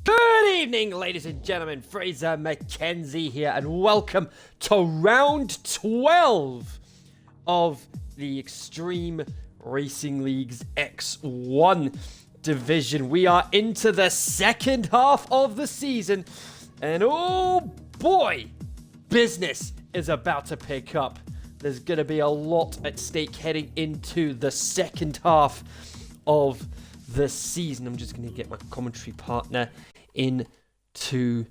Good evening, ladies and gentlemen. Fraser McKenzie here, and welcome to round 12 of the Extreme Racing League's X1 division. We are into the second half of the season, and oh boy, business is about to pick up. There's going to be a lot at stake heading into the second half of the season. I'm just going to get my commentary partner into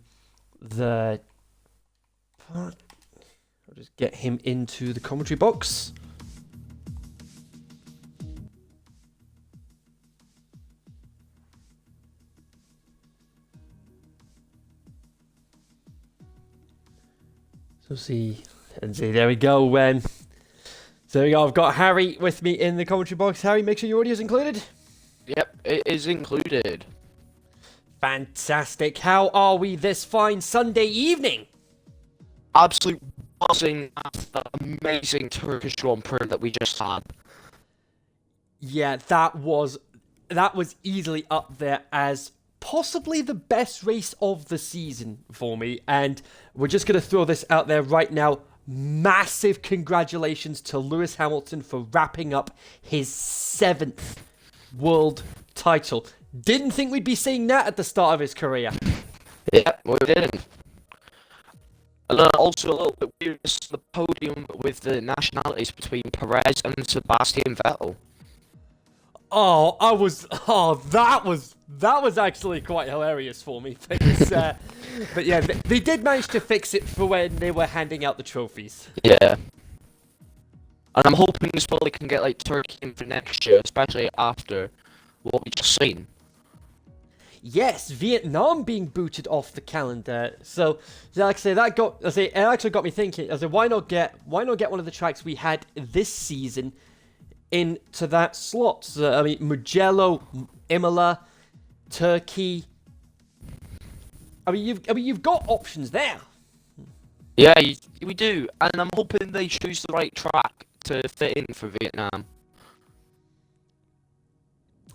the part. I'll just get him into the commentary box. So see, there we go. So there we go. I've got Harry with me in the commentary box. Harry, make sure your audio is included. Yep, it is included. Fantastic. How are we this fine Sunday evening? Absolute buzzing after that amazing Turkish Grand Prix that we just had. Yeah, that was easily up there as possibly the best race of the season for me. And we're just going to throw this out there right now. Massive congratulations to Lewis Hamilton for wrapping up his 7th world title. Didn't think we'd be seeing that at the start of his career. Yep, we didn't. And also a little bit weird is the podium with the nationalities between Perez and Sebastian Vettel. That was actually quite hilarious for me. But yeah, they did manage to fix it for when they were handing out the trophies. Yeah. And I'm hoping as well they can get like Turkey in for next year, especially after what we just seen. Yes, Vietnam being booted off the calendar. So like I say, it actually got me thinking. I said, why not get one of the tracks we had this season into that slot? So, I mean, Mugello, Imola, Turkey. I mean, you've got options there. Yeah, we do, and I'm hoping they choose the right track to fit in for Vietnam.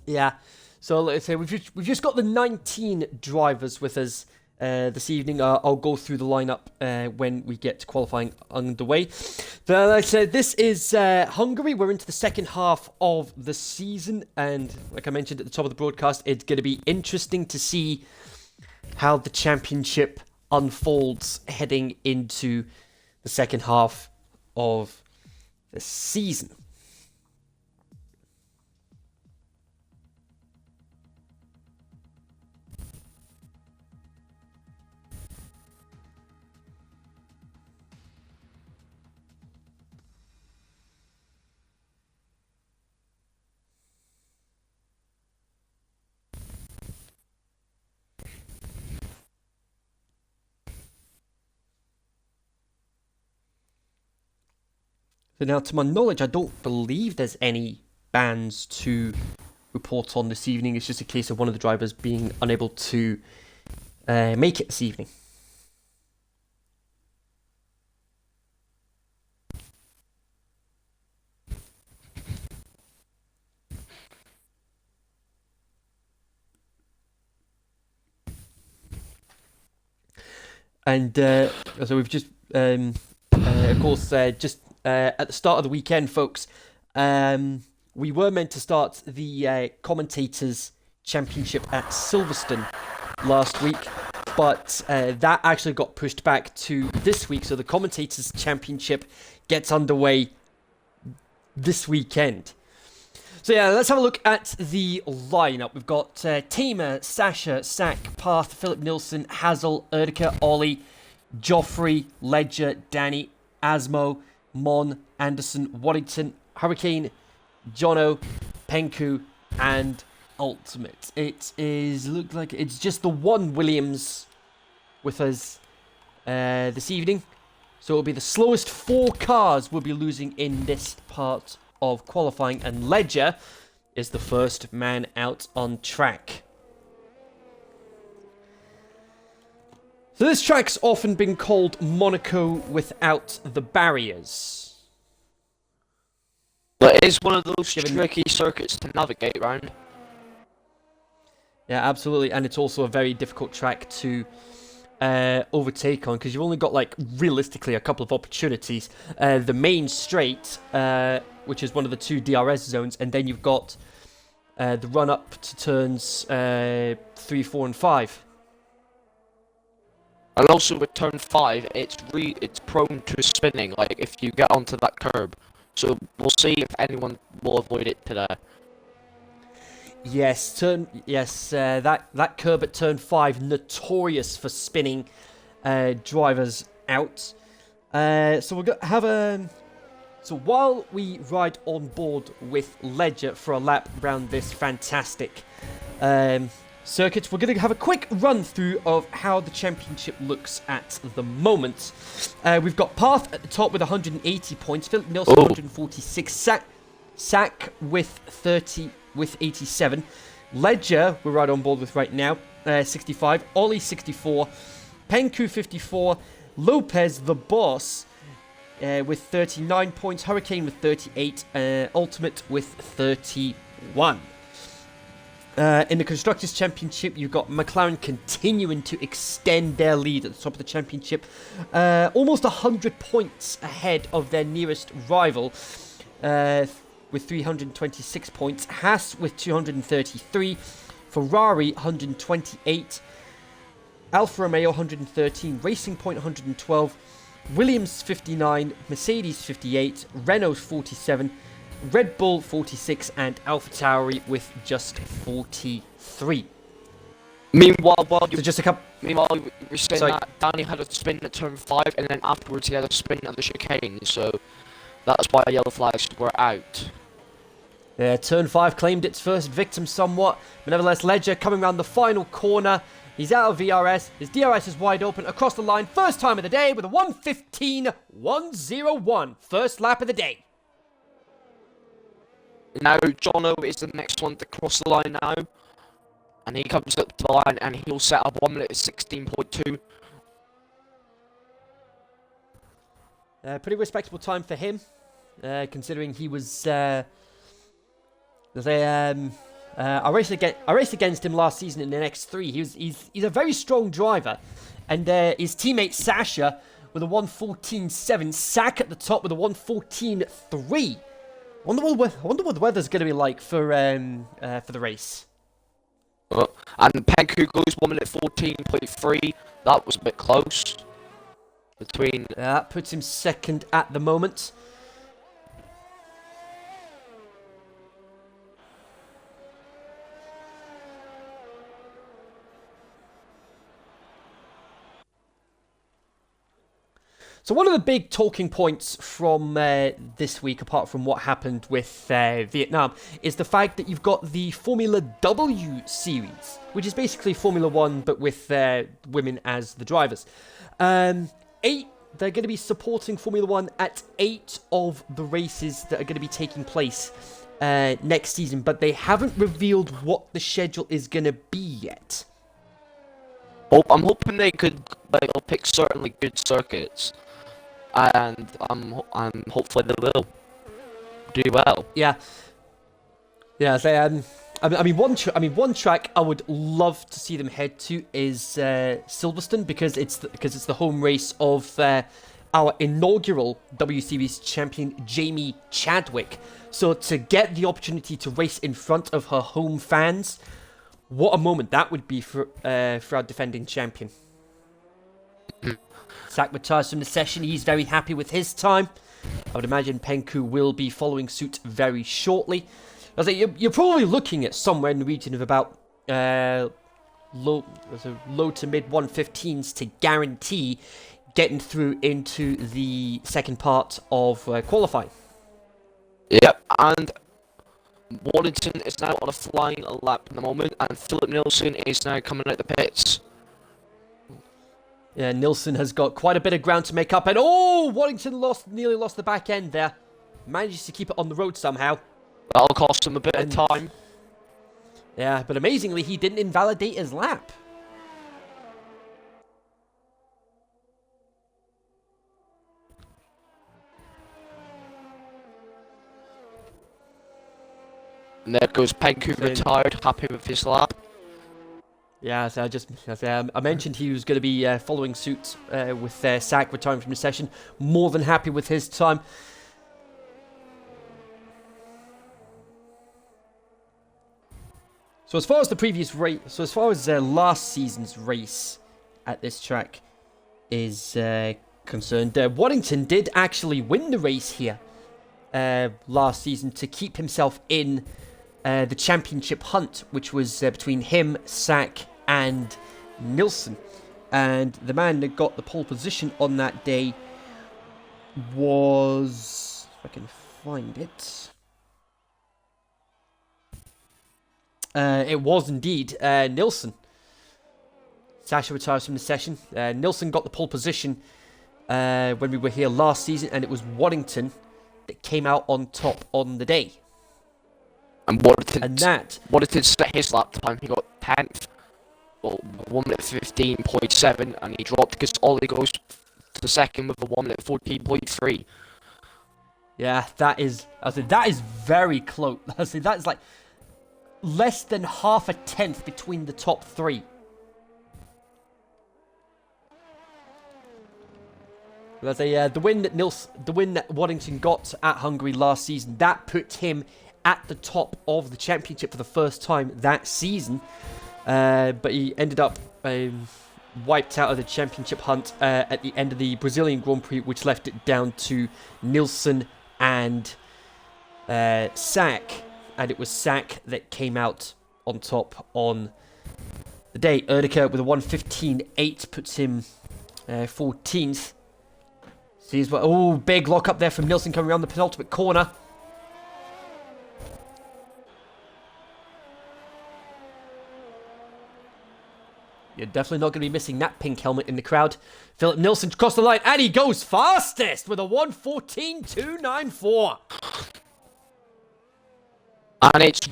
Yeah. So let's say we've just got the 19 drivers with us this evening. I'll go through the lineup when we get qualifying underway. But like I said, this is Hungary. We're into the second half of the season, and like I mentioned at the top of the broadcast, it's going to be interesting to see how the championship unfolds heading into the second half of the season. So now, to my knowledge, I don't believe there's any bans to report on this evening. It's just a case of one of the drivers being unable to make it this evening. And so we've just, of course, just at the start of the weekend, folks, we were meant to start the Commentators Championship at Silverstone last week, but that actually got pushed back to this week, so the Commentators Championship gets underway this weekend. So yeah, let's have a look at the lineup. We've got Tamer, Sasha, Sack, Path, Philip Nilsson, Hazel, Erdika, Ollie, Joffrey, Ledger, Danny, Asmo, Mon, Anderson, Waddington, Hurricane, Jono, Penku, and Ultimate. Look like it's just the one Williams with us this evening. So it'll be the slowest 4 cars we'll be losing in this part of qualifying, and Ledger is the first man out on track. So this track's often been called Monaco without the barriers. But it is one of those tricky circuits to navigate around. Yeah, absolutely, and it's also a very difficult track to overtake on because you've only got like realistically a couple of opportunities. The main straight, which is one of the two DRS zones, and then you've got the run up to turns 3, 4, and 5. And also with turn 5, it's prone to spinning, like if you get onto that curb. So we'll see if anyone will avoid it today. Yes, that curb at turn 5, notorious for spinning drivers out. So we're gonna have a. So while we ride on board with Ledger for a lap around this fantastic circuit, we're going to have a quick run through of how the championship looks at the moment. We've got Path at the top with 180 points, Philip Nilsson 146, Sack with 87, Ledger we're right on board with right now 65, Ollie 64, Penku 54, Lopez the boss with 39 points, Hurricane with 38, Ultimate with 31. In the Constructors' Championship, you've got McLaren continuing to extend their lead at the top of the championship. Almost 100 points ahead of their nearest rival with 326 points. Haas with 233. Ferrari 128. Alfa Romeo 113. Racing Point 112. Williams 59. Mercedes 58. Renault 47. Red Bull 46 and AlphaTauri with just 43. Meanwhile, So just a couple. Meanwhile, you were saying that Danny had a spin at turn 5, and then afterwards he had a spin at the chicane, so that's why yellow flags were out. Yeah, turn 5 claimed its first victim somewhat, but nevertheless, Ledger coming around the final corner. He's out of VRS. His DRS is wide open across the line. First time of the day with a 1:15.101. First lap of the day. Now, Jono is the next one to cross the line now. And he comes up to the line and he'll set up 1 minute 16.2. Pretty respectable time for him, considering he was. I raced against him last season in the X3. He's a very strong driver, and his teammate Sasha with a 1:14.7, Sack at the top with a 1:14.3. I wonder what the weather's going to be like for the race. And Penku goes 1 minute 14.3. That was a bit close. That puts him second at the moment. So one of the big talking points from this week, apart from what happened with Vietnam, is the fact that you've got the Formula W series, which is basically Formula 1, but with women as the drivers. They're going to be supporting Formula 1 at 8 of the races that are going to be taking place next season, but they haven't revealed what the schedule is going to be yet. I'm hoping they could pick certainly good circuits. And hopefully they will do well. Yeah. One track I would love to see them head to is Silverstone because it's the home race of our inaugural W Series champion Jamie Chadwick. So to get the opportunity to race in front of her home fans, what a moment that would be for our defending champion. Sack retires from the session. He's very happy with his time. I would imagine Penku will be following suit very shortly. I was like, you're probably looking at somewhere in the region of about low to mid 115s to guarantee getting through into the second part of qualifying. Yep, and Wallington is now on a flying lap at the moment, and Philip Nilsson is now coming out the pits. Yeah, Nilsson has got quite a bit of ground to make up, and Waddington nearly lost the back end there. Manages to keep it on the road somehow. That'll cost him a bit of time. Yeah, but amazingly, he didn't invalidate his lap. And there goes Penku retired, happy with his lap. Yeah, so I mentioned he was going to be following suit with Sack retiring from the session. More than happy with his time. So as far as the previous race, as far as last season's race at this track is concerned, Waddington did actually win the race here last season to keep himself in the championship hunt, which was between him, Sack, and Nilsson. And the man that got the pole position on that day was, if I can find it, it was indeed Nilsson. Sasha retires from the session. Nilsson got the pole position when we were here last season, and it was Waddington that came out on top on the day. And Waddington set his lap time. He got 10th. Well, 1 minute 15.7, and he dropped because Ollie goes to the second with a 1 minute 14.3. Yeah, that is very close. That is like less than half a tenth between the top three. The win that Waddington got at Hungary last season, that put him at the top of the championship for the first time that season. But he ended up wiped out of the championship hunt at the end of the Brazilian Grand Prix, which left it down to Nilsson and Sack. And it was Sack that came out on top on the day. Erdika with a 1:15.8 puts him 14th. Sees what? Oh, big lock up there from Nilsson coming around the penultimate corner. You're definitely not going to be missing that pink helmet in the crowd. Philip Nilsson across the line, and he goes fastest with a 1:14.294. And it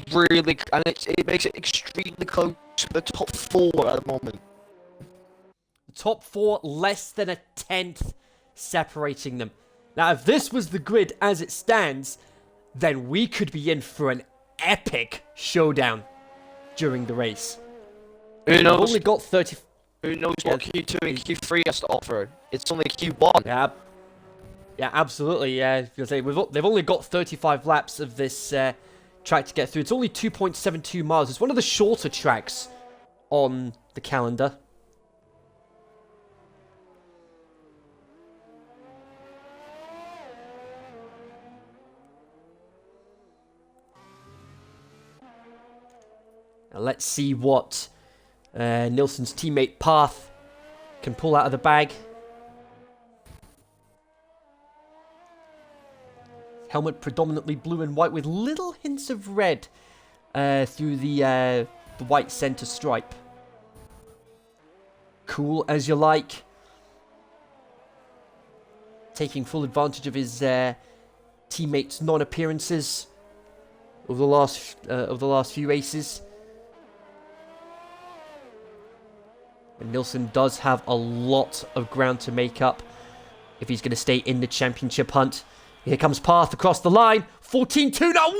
makes it extremely close to the top 4 at the moment. The top 4, less than a tenth separating them. Now, if this was the grid as it stands, then we could be in for an epic showdown during the race. Who knows? We've only got 30. Who knows what Q2 and Q3 has to offer? It's only Q1. Yeah, absolutely. Yeah, they've only got 35 laps of this track to get through. It's only 2.72 miles. It's one of the shorter tracks on the calendar. Now let's see what Nilsson's teammate Path can pull out of the bag. Helmet predominantly blue and white with little hints of red through the white center stripe. Cool as you like. Taking full advantage of his teammates' non-appearances over the last few races. And Nilsson does have a lot of ground to make up if he's going to stay in the championship hunt. Here comes Path across the line. 14.2 now.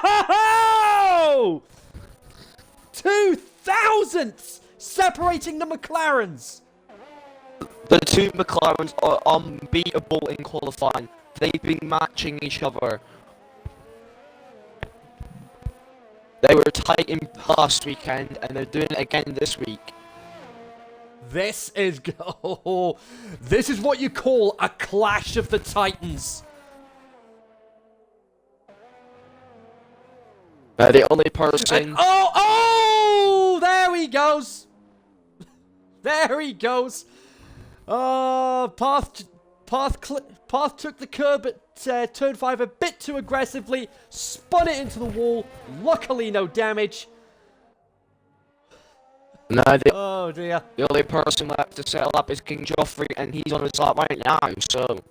Whoa! 2 thousandths separating the McLarens. The two McLarens are unbeatable in qualifying. They've been matching each other. They were tight in last weekend, and they're doing it again this week. This is what you call a clash of the Titans. The only person. Oh! There he goes. There he goes. Path took the curb at turn 5 a bit too aggressively, spun it into the wall. Luckily, no damage. No, oh dear. The only person left to settle up is King Joffrey, and he's on his lap right now, so.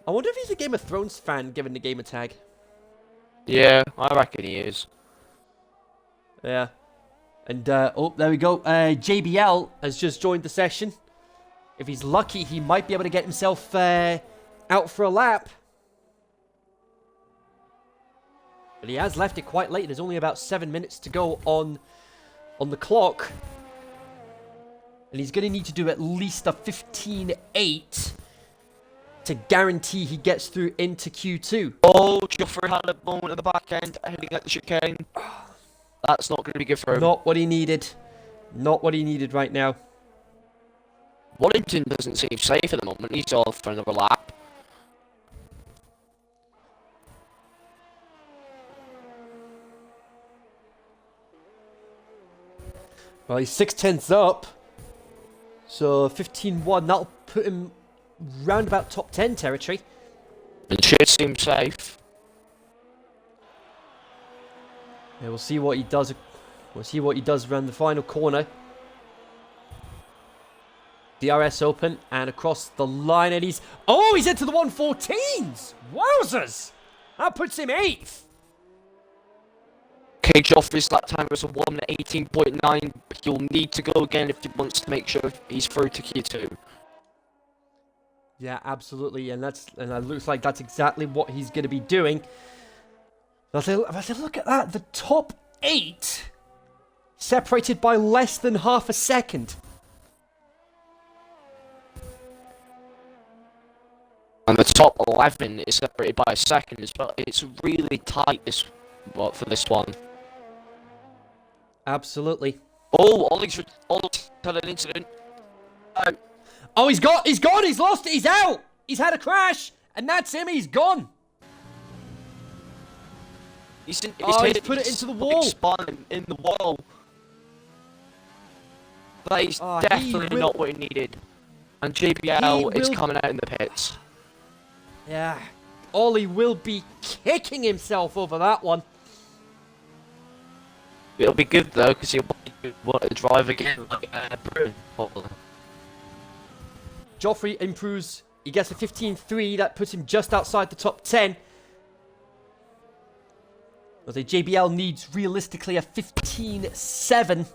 I wonder if he's a Game of Thrones fan given the gamer tag. Yeah, I reckon he is. Yeah. And, oh, there we go. JBL has just joined the session. If he's lucky, he might be able to get himself out for a lap. But he has left it quite late. There's only about 7 minutes to go on on the clock. And he's going to need to do at least a 15.8 to guarantee he gets through into Q2. Oh, Joffrey had a moment at the back end, heading at the chicane. That's not going to be good for him. Not what he needed. Not what he needed right now. Waddington doesn't seem safe at the moment. He's off for another lap. Well, he's 6/10 up. So 15.1, that'll put him round about top 10 territory. And should seem safe. Yeah, we'll see what he does. We'll see what he does around the final corner. DRS open and across the line, and he's into the 114s. Wowzers! That puts him 8th. Okay, Joffrey's lap time was a 1:18.9. He'll need to go again if he wants to make sure he's through to Q2. Yeah, absolutely, and it looks like that's exactly what he's going to be doing. But look at that, the top 8 separated by less than half a second. And the top 11 is separated by a second as well. It's really tight for this one. Absolutely. Oh, Ollie's had an incident. Oh, he's gone, he's lost it, he's out! He's had a crash, and that's him, he's gone! He's put it into the wall! Spun in the wall. That is definitely not what he needed. And JBL is coming out in the pits. Yeah, Ollie will be kicking himself over that one. It'll be good though, because he'll want to drive again like Bruin. Joffrey improves. He gets a 15.3. That puts him just outside the top 10. I'll say JBL needs realistically a 15.7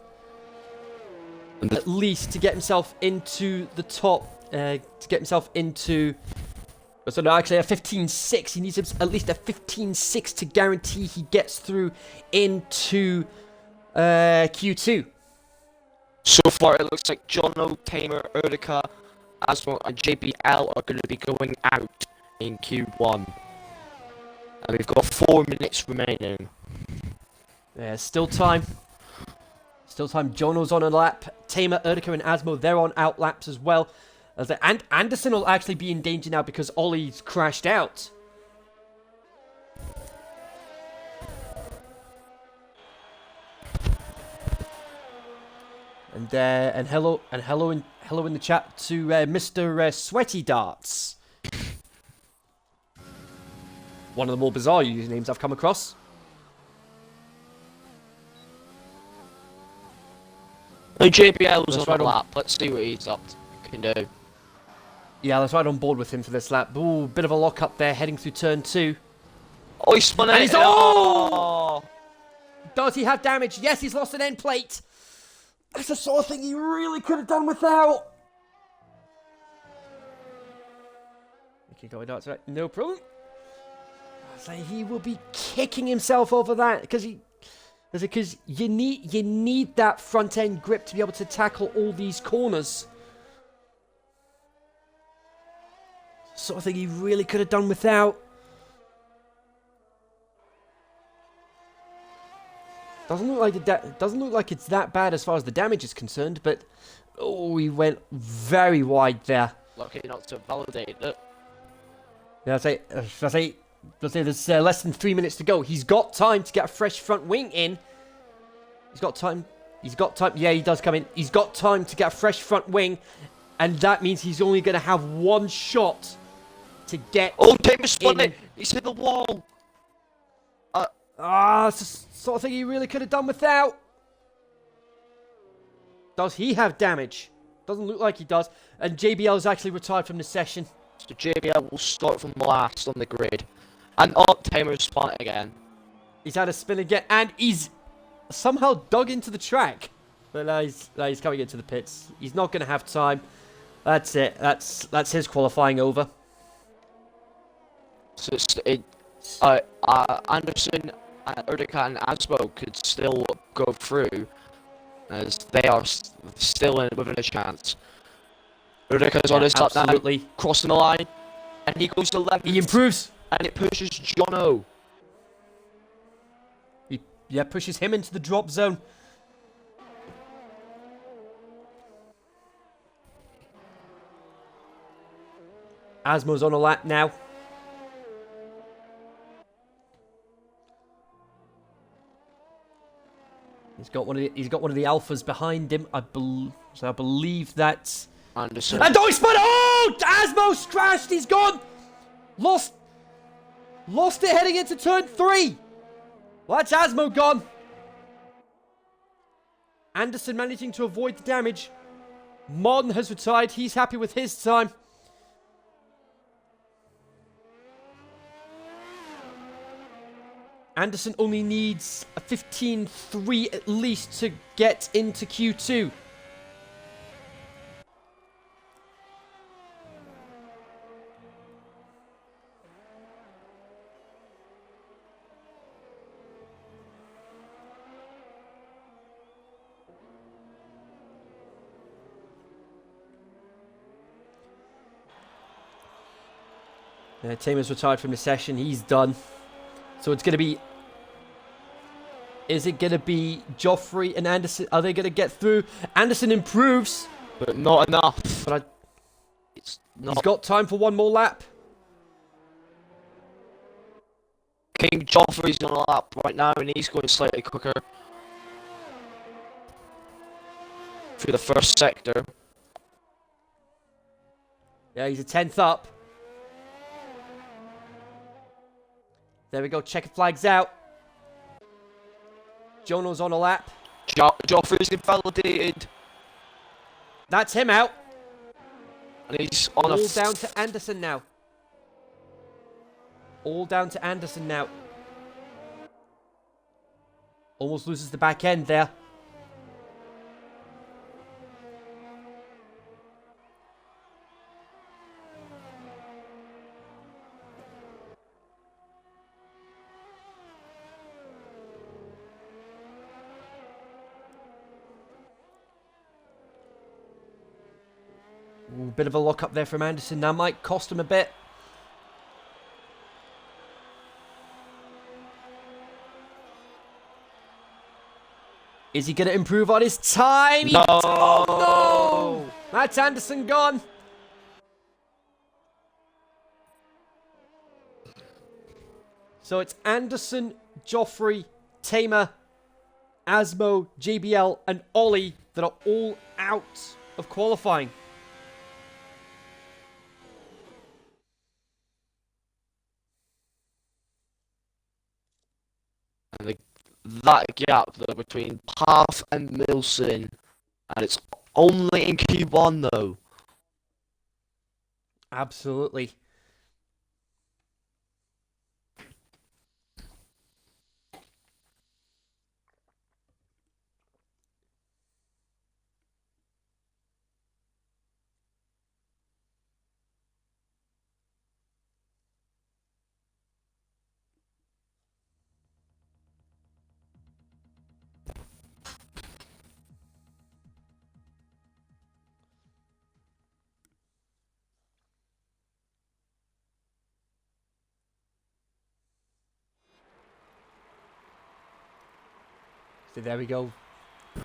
at least to get himself into the top. So no, actually a 15.6. He needs at least a 15.6 to guarantee he gets through into Q2. So far, it looks like Jono, Tamer, Erdica, Asmo, and JBL are going to be going out in Q1. And we've got 4 minutes remaining. Yeah, still time. Still time. Jono's on a lap. Tamer, Erdica, and Asmo, they're on out laps as well. And Anderson will actually be in danger now because Ollie's crashed out. And hello in the chat to Mr. Sweaty Darts. One of the more bizarre usernames I've come across. No, JBL's on the lap. Let's see what he's up to, can do. Yeah, that's right on board with him for this lap. Ooh, bit of a lock up there heading through turn 2. Oh, he's spun it. Oh! Does he have damage? Yes, he's lost an end plate. That's the sort of thing he really could have done without. Okay, going darts, right? No problem. So he will be kicking himself over that because you need that front end grip to be able to tackle all these corners. Sort of thing he really could have done without. Doesn't look like it's that bad as far as the damage is concerned, but he went very wide there. Lucky not to validate it. Yeah, I say there's less than 3 minutes to go. He's got time to get a fresh front wing in. He's got time. Yeah, he does come in. He's got time to get a fresh front wing, and that means he's only going to have one shot to get. Oh, Tamer spun it. He's hit the wall. It's the sort of thing he really could have done without. Does he have damage? Doesn't look like he does. And JBL is actually retired from the session. So JBL will start from last on the grid. And Tamer's spun it again. He's had a spin again, and he's somehow dug into the track. But he's coming into the pits. He's not going to have time. That's it. That's his qualifying over. So Anderson, Erdica, and Asbo could still go through. as they are still within a chance. Udica's on his lap now, crossing the line, and he goes to 11th. He improves, and it pushes Jono. He pushes him into the drop zone. Asmo's on a lap now. He's got one of the alphas behind him. I believe that's Anderson. And oh, he spun! Oh, Asmo's crashed. He's gone. Lost it heading into turn 3. Well, that's Asmo gone. Anderson managing to avoid the damage. Martin has retired. He's happy with his time. Anderson only needs a 15.3 at least to get into Q2. Tamer's retired from the session. He's done. So it's going to be... Is it going to be Joffrey and Anderson? Are they going to get through? Anderson improves. But not enough. But it's not. He's got time for one more lap. King Joffrey's on a lap right now and he's going slightly quicker. Through the first sector. Yeah, he's a 10th up. There we go, checkered flags out. Jono's on a lap. Joffrey's invalidated. That's him out. And he's on All down to Anderson now. All down to Anderson now. Almost loses the back end there. Ooh, bit of a lock up there from Anderson. That might cost him a bit. Is he going to improve on his time? No! Oh, no! That's Anderson gone. So it's Anderson, Joffrey, Tamer, Asmo, JBL, and Ollie that are all out of qualifying. And that gap though between Path and Milson, and it's only in Q1 though. Absolutely. So there we go. So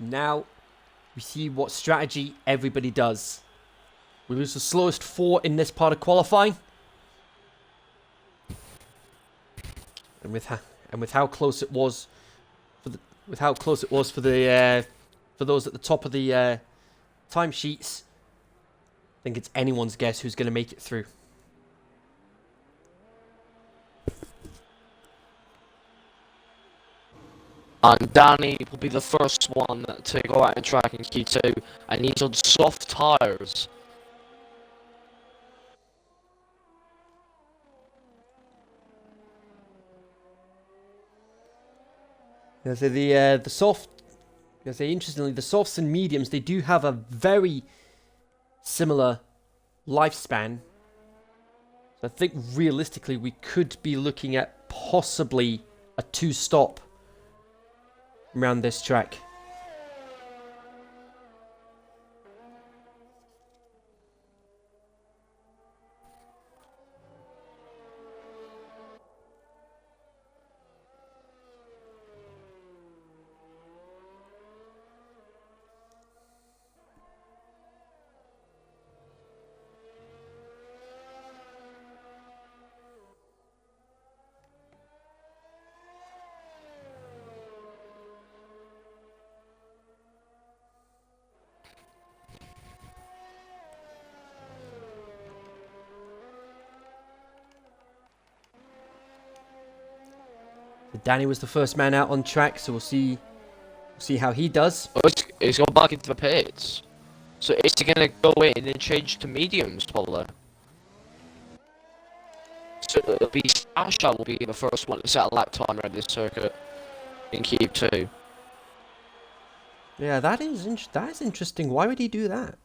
now we see what strategy everybody does. We lose the slowest 4 in this part of qualifying. And with how close it was for those at the top of the timesheets, I think it's anyone's guess who's going to make it through. And Danny will be the first one to go out and track in Q2, and he's on soft tyres. Yeah, so interestingly, the softs and mediums, they do have a very similar lifespan. So I think realistically we could be looking at possibly a 2-stop around this track. Danny was the first man out on track, so we'll see how he does. Oh, he's gone back into the pits. So is he gonna go in and change to mediums, probably? So it'll be Sasha will be the first one to set a lap time around this circuit in Cube 2. Yeah, that is interesting. Why would he do that?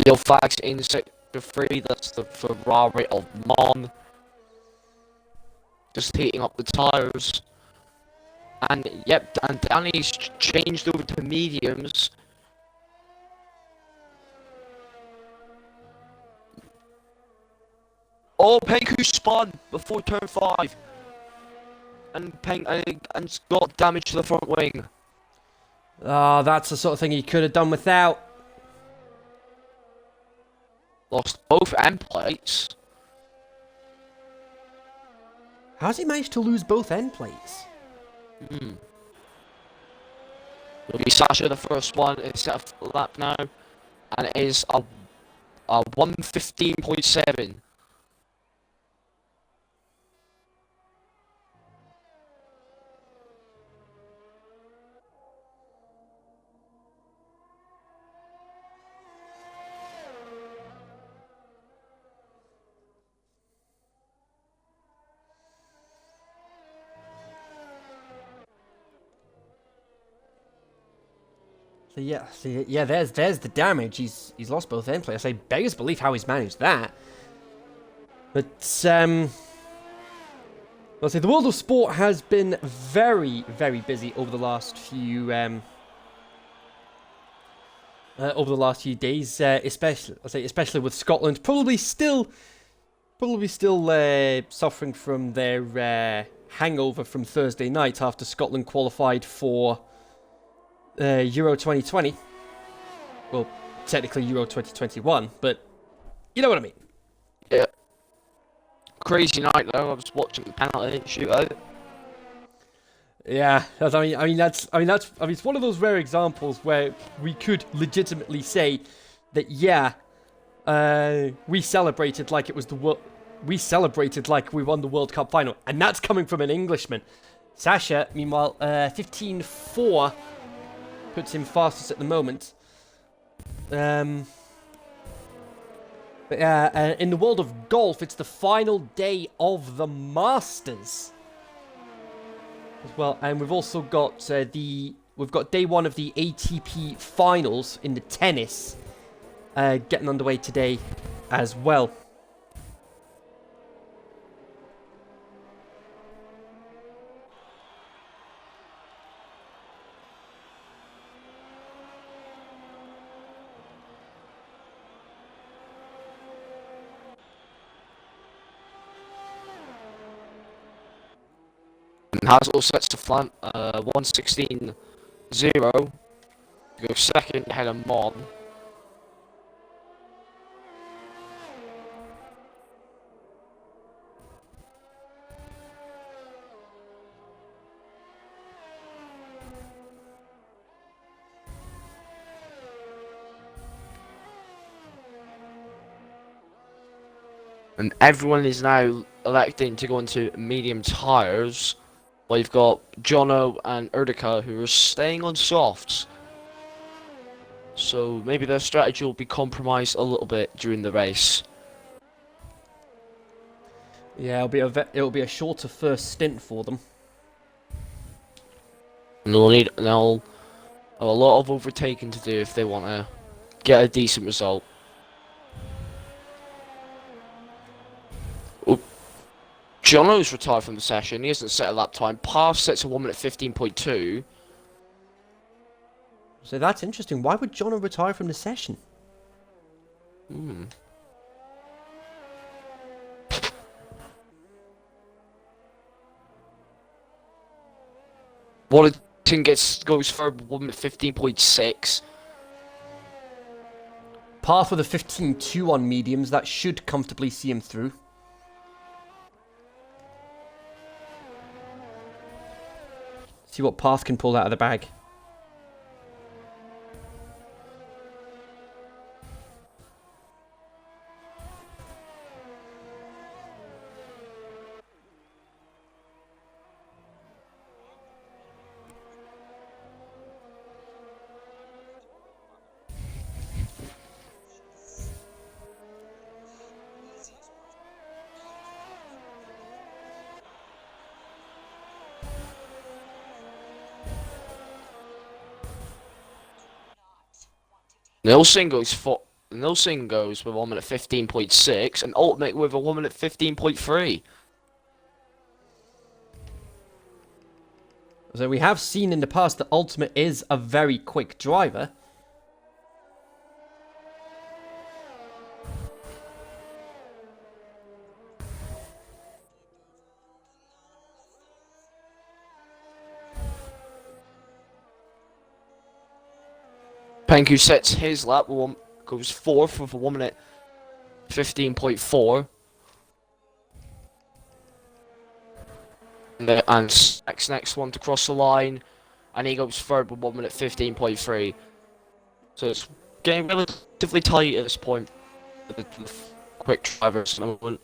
Leo Fags in sector 3, that's the Ferrari of Mon. Just heating up the tyres. And yep, and Danny's changed over to mediums. Oh, Penku spun before turn 5. And and got damage to the front wing. Ah, that's the sort of thing he could have done without. Lost both end plates. How's he managed to lose both end plates? It'll be Sasha the first one in set of lap now. And it is a 1:15.7. So yeah, there's the damage. He's lost both end plates. I say, beggars belief how he's managed that. But I'll say the world of sport has been very, very busy over the last few days, especially with Scotland probably still suffering from their hangover from Thursday night after Scotland qualified for Euro 2020. Well, technically Euro 2021, but you know what I mean. Yeah. Crazy night though. I was watching the penalty shootout. Yeah, it's one of those rare examples where we could legitimately say that we celebrated like it was we celebrated like we won the World Cup final, and that's coming from an Englishman. Sasha, meanwhile, 15.4 puts him fastest at the moment. But in the world of golf, it's the final day of the Masters as well, and we've also got day one of the ATP finals in the tennis getting underway today as well. Hazel sets to flank 1:16.0 to go second ahead of Mon. And everyone is now electing to go into medium tyres. Well, you've got Jono and Erdika who are staying on softs. So maybe their strategy will be compromised a little bit during the race. Yeah, it'll be a shorter first stint for them. And they'll have a lot of overtaking to do if they want to get a decent result. Oh, Jono's retired from the session. He hasn't set a lap time. Parth sets a 1 minute 15.2. So that's interesting. Why would Jono retire from the session? Waddington goes for 1 minute 15.6. Parth with a 15.2 on mediums. That should comfortably see him through. See what Parth can pull out of the bag. Nilsson goes with 1 minute 15.6 and Ultimate with a 1 minute 15.3. So we have seen in the past that Ultimate is a very quick driver. Penku sets his lap, goes 4th with a 1 minute 15.4. And next one to cross the line, and he goes 3rd with 1 minute 15.3. So it's getting relatively tight at this point for the quick drivers at the moment.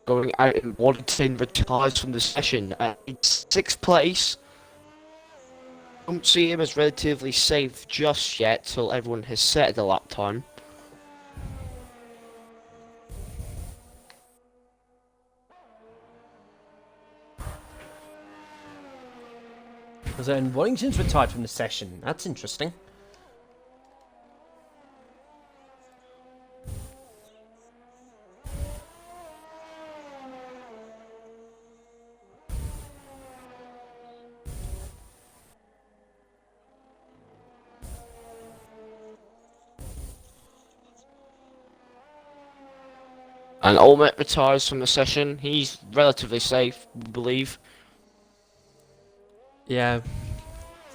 Going out in Waddington retires from the session at 6th place. Don't see him as relatively safe just yet till everyone has set the lap time. So then Waddington's retired from the session. That's interesting. And Olmet retires from the session. He's relatively safe, we believe. Yeah.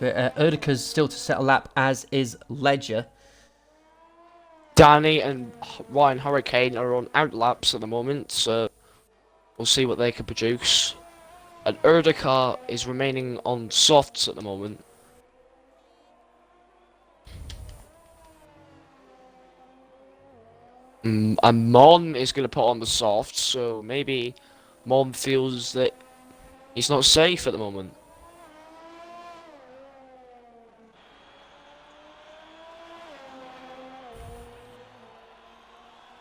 Erdika's still to set a lap, as is Ledger. Danny and Ryan Hurricane are on outlaps at the moment, so we'll see what they can produce. And Erdika is remaining on softs at the moment. And Mon is going to put on the softs, so maybe Mon feels that he's not safe at the moment.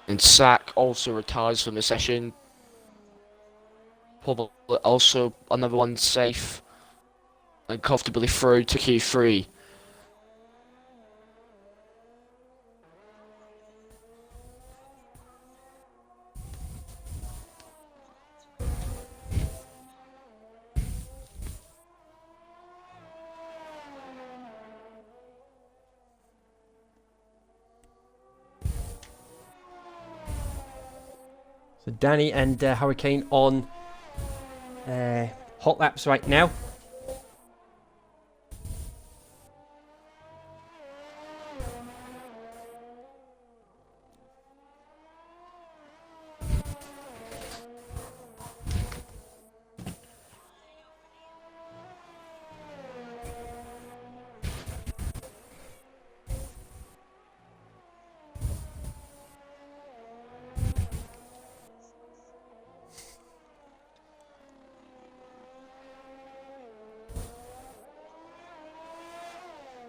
And Sack also retires from the session. Probably also another one safe and comfortably through to Q3. So Danny and Hurricane on hot laps right now.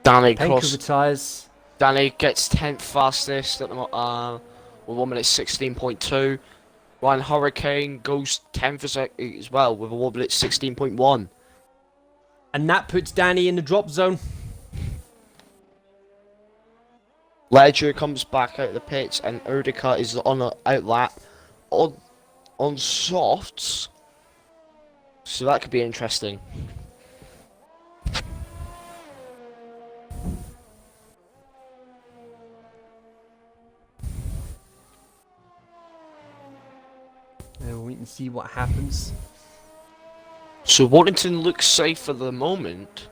Danny Penku retires. Danny gets 10th fastest at the with 1 minute 16.2. Ryan Hurricane goes 10th as well with a 1 minute 16.1. And that puts Danny in the drop zone. Ledger comes back out of the pits and Erdica is on an outlap on softs. So that could be interesting. We'll wait and see what happens. So Warrington looks safe for the moment.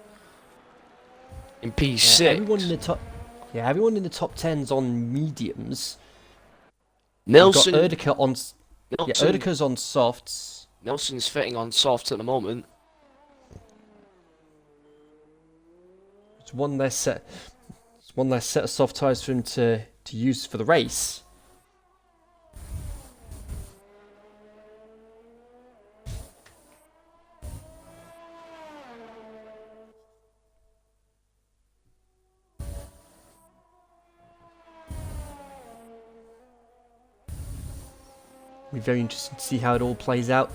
In P6. Everyone in the top. Yeah, everyone in the top 10's on mediums. Nelson. We've got Erdica on. Yeah, Erdica's on softs. Nelson's fitting on softs at the moment. It's one less set. It's one less set of soft tires for him to use for the race. Be very interesting to see how it all plays out.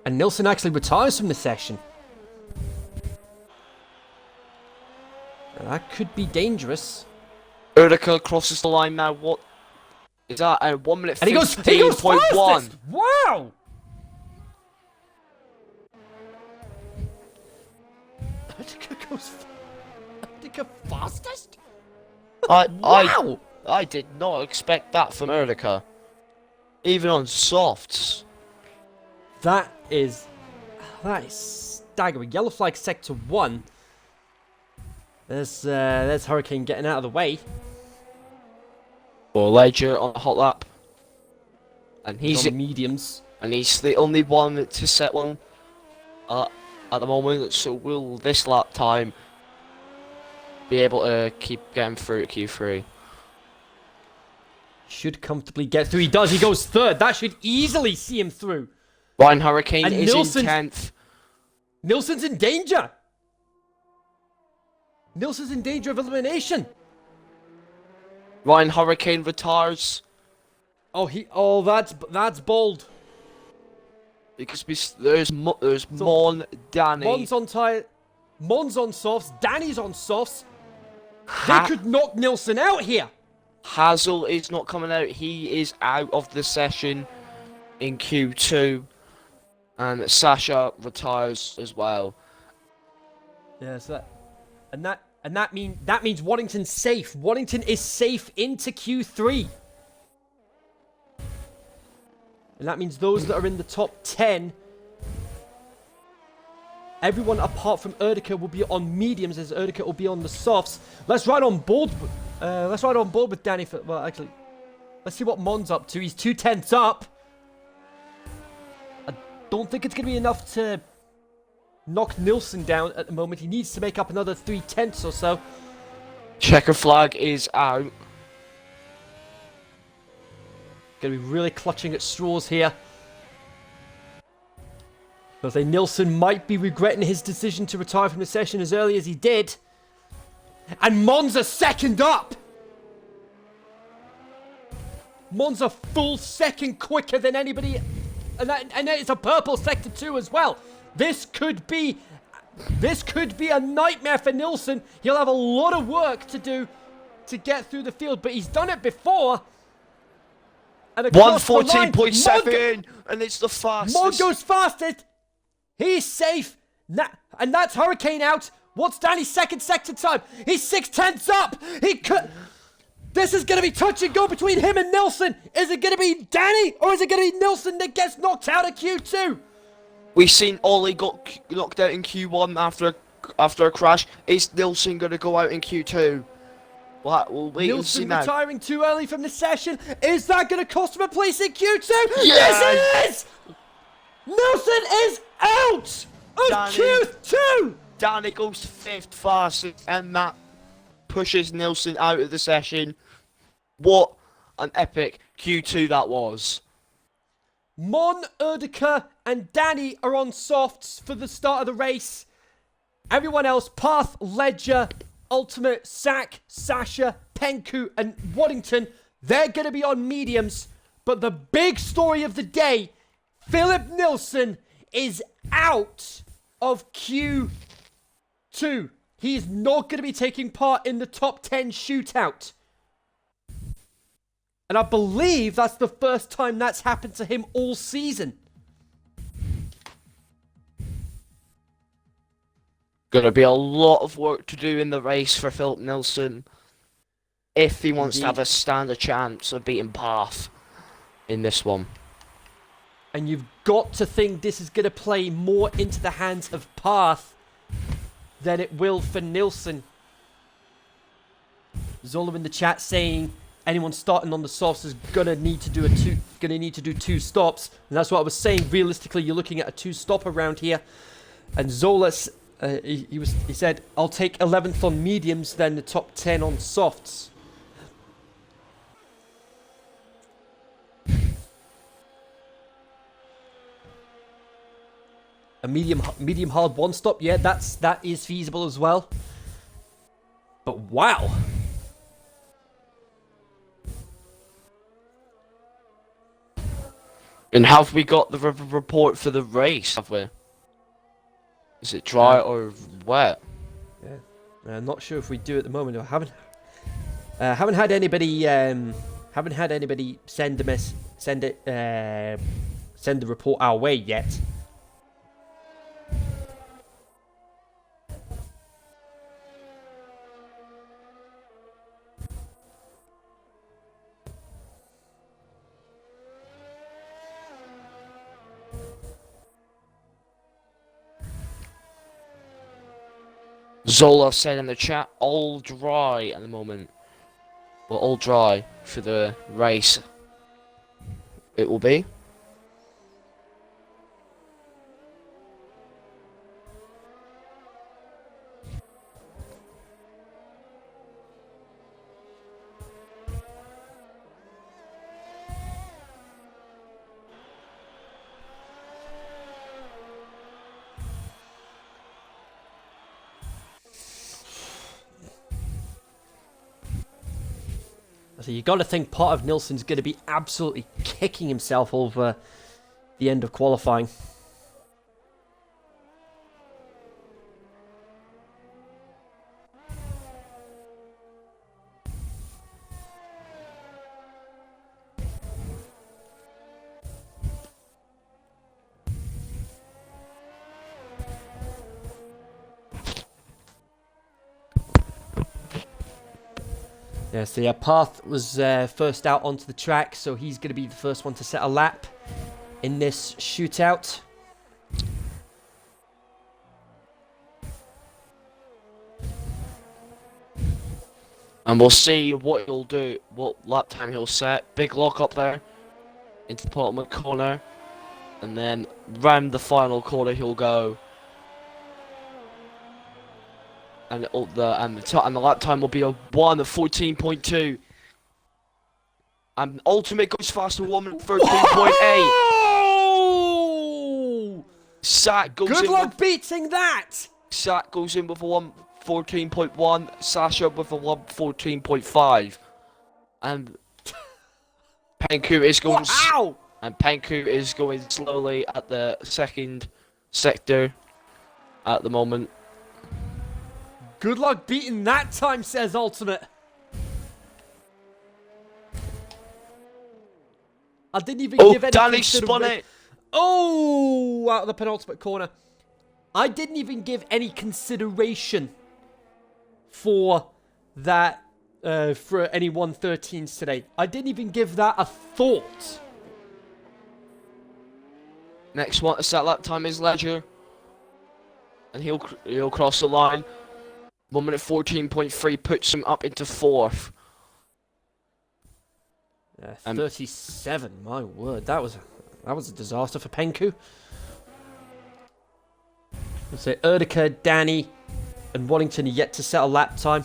And Nilsson actually retires from the session. That could be dangerous. Erdica crosses the line now. What is that? 1 minute 15.1. And he goes fastest! Wow! Erdica fastest? Wow! I did not expect that from Erdica. Even on softs. That is staggering. Yellow flag sector 1. There's Hurricane getting out of the way. Or Ledger on a hot lap. And he's on mediums. And he's the only one to set one at the moment, so will this lap time be able to keep getting through to Q3? Should comfortably get through. He does, he goes third. That should easily see him through. Ryan Hurricane and is in 10th. Nilsson's in danger. Nilsson's in danger of elimination. Ryan Hurricane retires. Oh, that's bold. Because there's Mon, Danny. Mon's on softs. Danny's on softs. They could knock Nilsson out here. Hazel is not coming out. He is out of the session in Q2. And Sasha retires as well. Yeah, so that means Waddington's safe. Waddington is safe into Q3. And that means those that are in the top 10, everyone apart from Erdica will be on mediums, as Erdica will be on the softs. Let's ride on board. Let's ride on board with Danny. Well, actually, let's see what Mon's up to. He's 2/10 up. I don't think it's going to be enough to knock Nilsson down at the moment. He needs to make up another 3/10 or so. Checker flag is out. Going to be really clutching at straws here. I'll say Nilsson might be regretting his decision to retire from the session as early as he did. And Mon's a second up! Mon's a full second quicker than anybody. And it's a purple sector 2 as well. This could be a nightmare for Nilsson. He'll have a lot of work to do to get through the field, but he's done it before. 1:14.7, and it's the fastest. Mon goes fastest. He's safe. And that's Hurricane out. What's Danny's second sector time? He's 6/10 up. This is going to be touch and go between him and Nilsson. Is it going to be Danny or is it going to be Nilsson that gets knocked out of Q2? We've seen Ollie got knocked out in Q1 after a crash. Is Nilsson going to go out in Q2? What? We'll wait and see Nilsson now. retiring too early from the session. Is that going to cost him a place in Q2? Yes! Yes, it is! Nilsson is out of Q2! Danny goes 5th fastest, and that pushes Nilsson out of the session. What an epic Q2 that was. Mon, Erdika, and Danny are on softs for the start of the race. Everyone else, Path, Ledger, Ultimate, Sack, Sasha, Penku, and Waddington, they're going to be on mediums. But the big story of the day, Philip Nilsson is out of Q2. He is not going to be taking part in the top 10 shootout. And I believe that's the first time that's happened to him all season. Gonna be a lot of work to do in the race for Philip Nilsson if he wants to have a standard chance of beating Path in this one. And you've got to think this is going to play more into the hands of Path than it will for Nilsson. Zola in the chat saying anyone starting on the softs is gonna need to do two stops, and that's what I was saying. Realistically, you're looking at a 2-stop around here. And Zola, he said, "I'll take 11th on mediums, then the top 10 on softs." A medium hard 1-stop, yeah, that is feasible as well. But wow. And have we got the report for the race, have we? Is it dry or wet? Yeah, I'm not sure if we do at the moment. I haven't had anybody send the report our way yet. Zola said in the chat, all dry at the moment. Well, all dry for the race. It will be. So you got to think part of Nilsson's going to be absolutely kicking himself over the end of qualifying. Yeah, so yeah, Path was first out onto the track, so he's going to be the first one to set a lap in this shootout. And we'll see what he'll do, what lap time he'll set. Big lock up there into the bottom corner. And then round the final corner he'll go. And the lap time will be a 1:14.2. And Ultimate goes faster, 1:13.8. Oh! Sack goes Good in luck beating that! Sack goes in with a 1:14.1. Sasha with a 1:14.5. And Penku is going. Wow! And Penku is going slowly at the second sector at the moment. Good luck beating that time, says Ultimate. I didn't even give any Danny spun it. Oh, out of the penultimate corner. I didn't even give any consideration for that, for any 113s today. I didn't even give that a thought. Next one to set lap time is Ledger. And he'll cross the line. 1 minute 14.3 puts him up into 4th. 37. My word, that was a disaster for Penku. So Erdika, Danny, and Wallington are yet to set a lap time.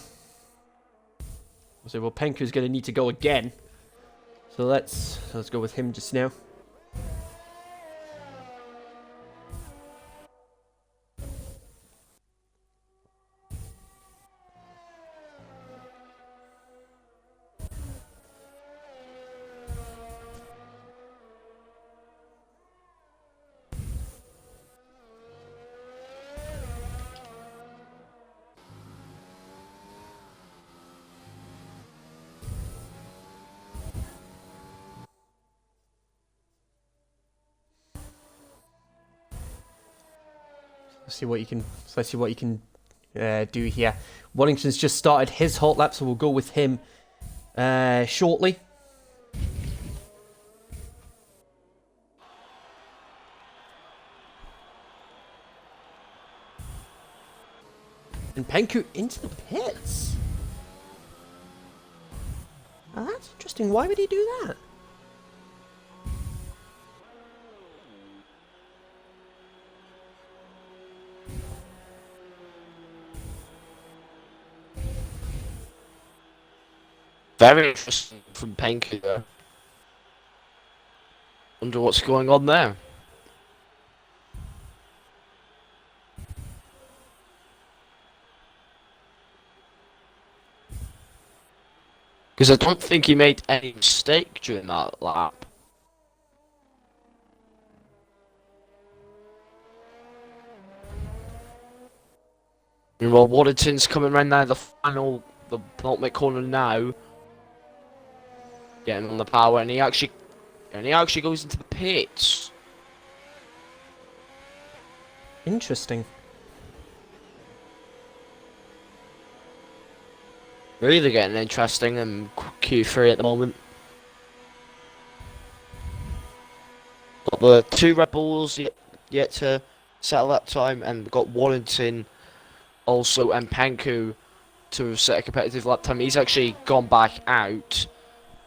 So well, Penku's going to need to go again. So let's go with him just now. Let's see what you can do here. Wellington's just started his hot lap, so we'll go with him shortly. And Penku into the pits. Oh, that's interesting. Why would he do that? Very interesting from Penku there. Wonder what's going on there. Because I don't think he made any mistake during that lap. Meanwhile, Waddington's coming around now, the penultimate corner now. Getting on the power, and he actually goes into the pits. Interesting. Really getting interesting in Q3 at the moment. Got the 2 Red Bulls yet to settle that time, and we've got Warrington also and Penku to set a competitive lap time. He's actually gone back out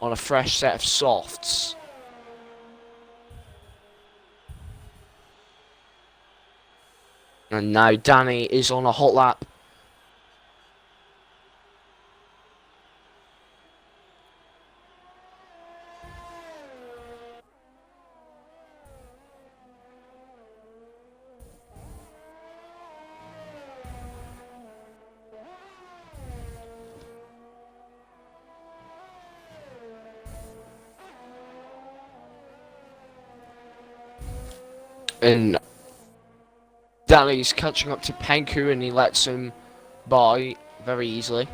on a fresh set of softs. And now Danny is on a hot lap. And Danny's catching up to Penku, and he lets him by very easily.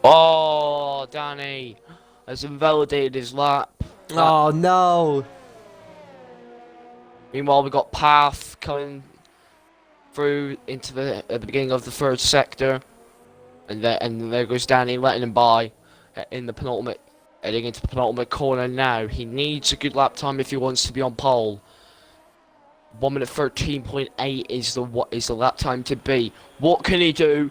Oh, Danny has invalidated his lap. Oh no! Meanwhile, we've got Path coming through into the at the beginning of the 3rd sector, and there goes Danny letting him by in the penultimate. Heading into the penultimate corner now. He needs a good lap time if he wants to be on pole. 1 minute 13.8 is the lap time to be. What can he do?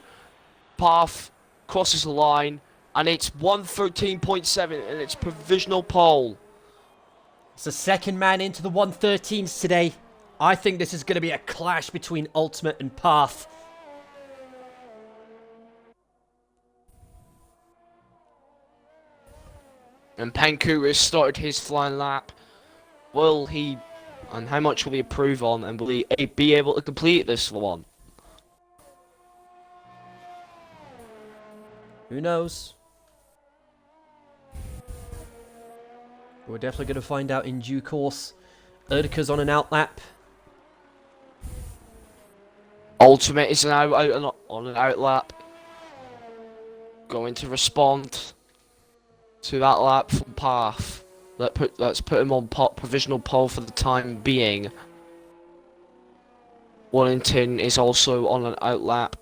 Path crosses the line, and it's 1:13.7, and it's provisional pole. It's the second man into the 113s today. I think this is going to be a clash between Ultimate and Path. And Penku has started his flying lap. Will he, and how much will he improve on, and will he be able to complete this one? Who knows? We're definitely going to find out in due course. Erdika's on an out lap. Ultimate is now out on an out lap. Going to respond to that lap from Path. Let's put him on provisional pole for the time being. Wellington is also on an out lap.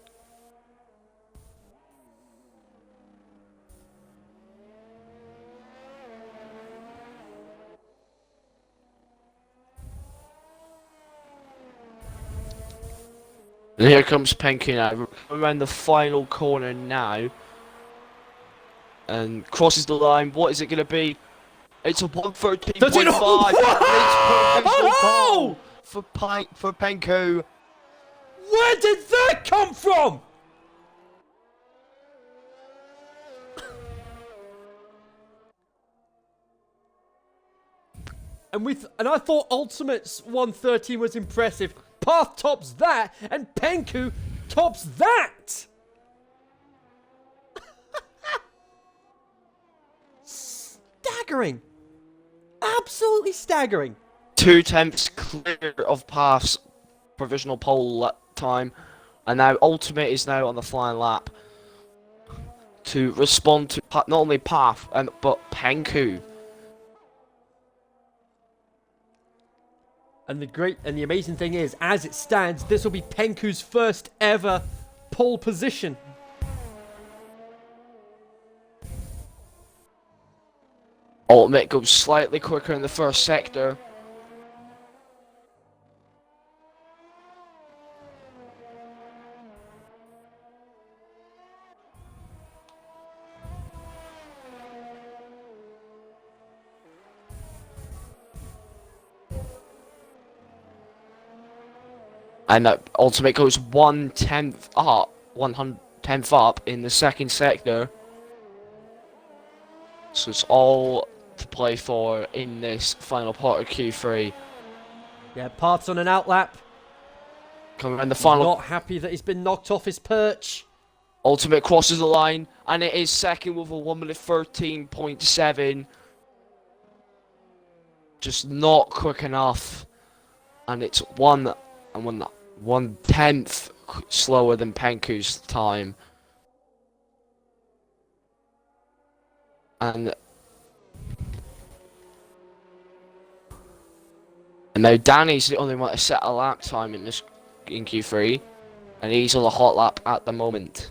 And here comes Penku now, around the final corner now. And crosses the line. What is it going to be? It's a 113.5. Whoa! For Penku. Where did that come from? And I thought Ultimate's 113 was impressive. Path tops that, and Penku tops that. Staggering. Absolutely staggering. 2/10 clear of Path's provisional pole time, and now Ultimate is now on the flying lap to respond to not only Path but Penku. And the amazing thing is, as it stands, this will be Penku's first ever pole position. Ultimate goes slightly quicker in the first sector. And Ultimate goes 1/10 up, 1/10 up in the second sector. So it's all to play for in this final part of Q3. Yeah, Path's on an outlap. Coming around the final. Not happy that he's been knocked off his perch. Ultimate crosses the line, and it is second with a 1:13.7. Just not quick enough, and it's 1/10 slower than Penku's time. And now Danny's the only one to set a lap time in Q3, and he's on a hot lap at the moment.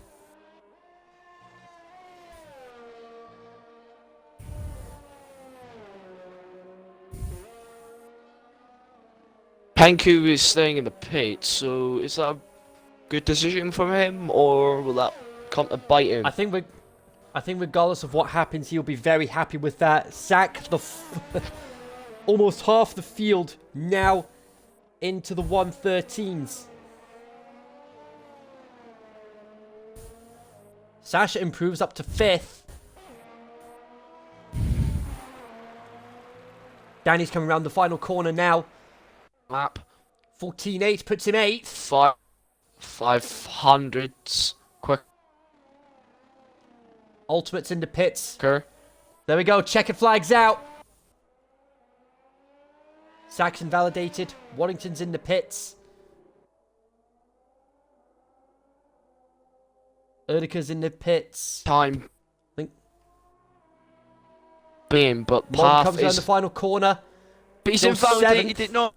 Penku is staying in the pit, so is that a good decision from him, or will that come to bite him? I think regardless of what happens, he'll be very happy with that. Sack the almost half the field now into the 113s. Sasha improves up to 5th. Danny's coming around the final corner now. Lap 14.8 puts him 8th. 500s quicker. Ultimate's in the pits. There we go. Checker flags out. Saxon validated. Waddington's in the pits. Erdika's in the pits. Time. Being, but Mon Path comes around the final corner. But he's Still invalidated 7th. it, not.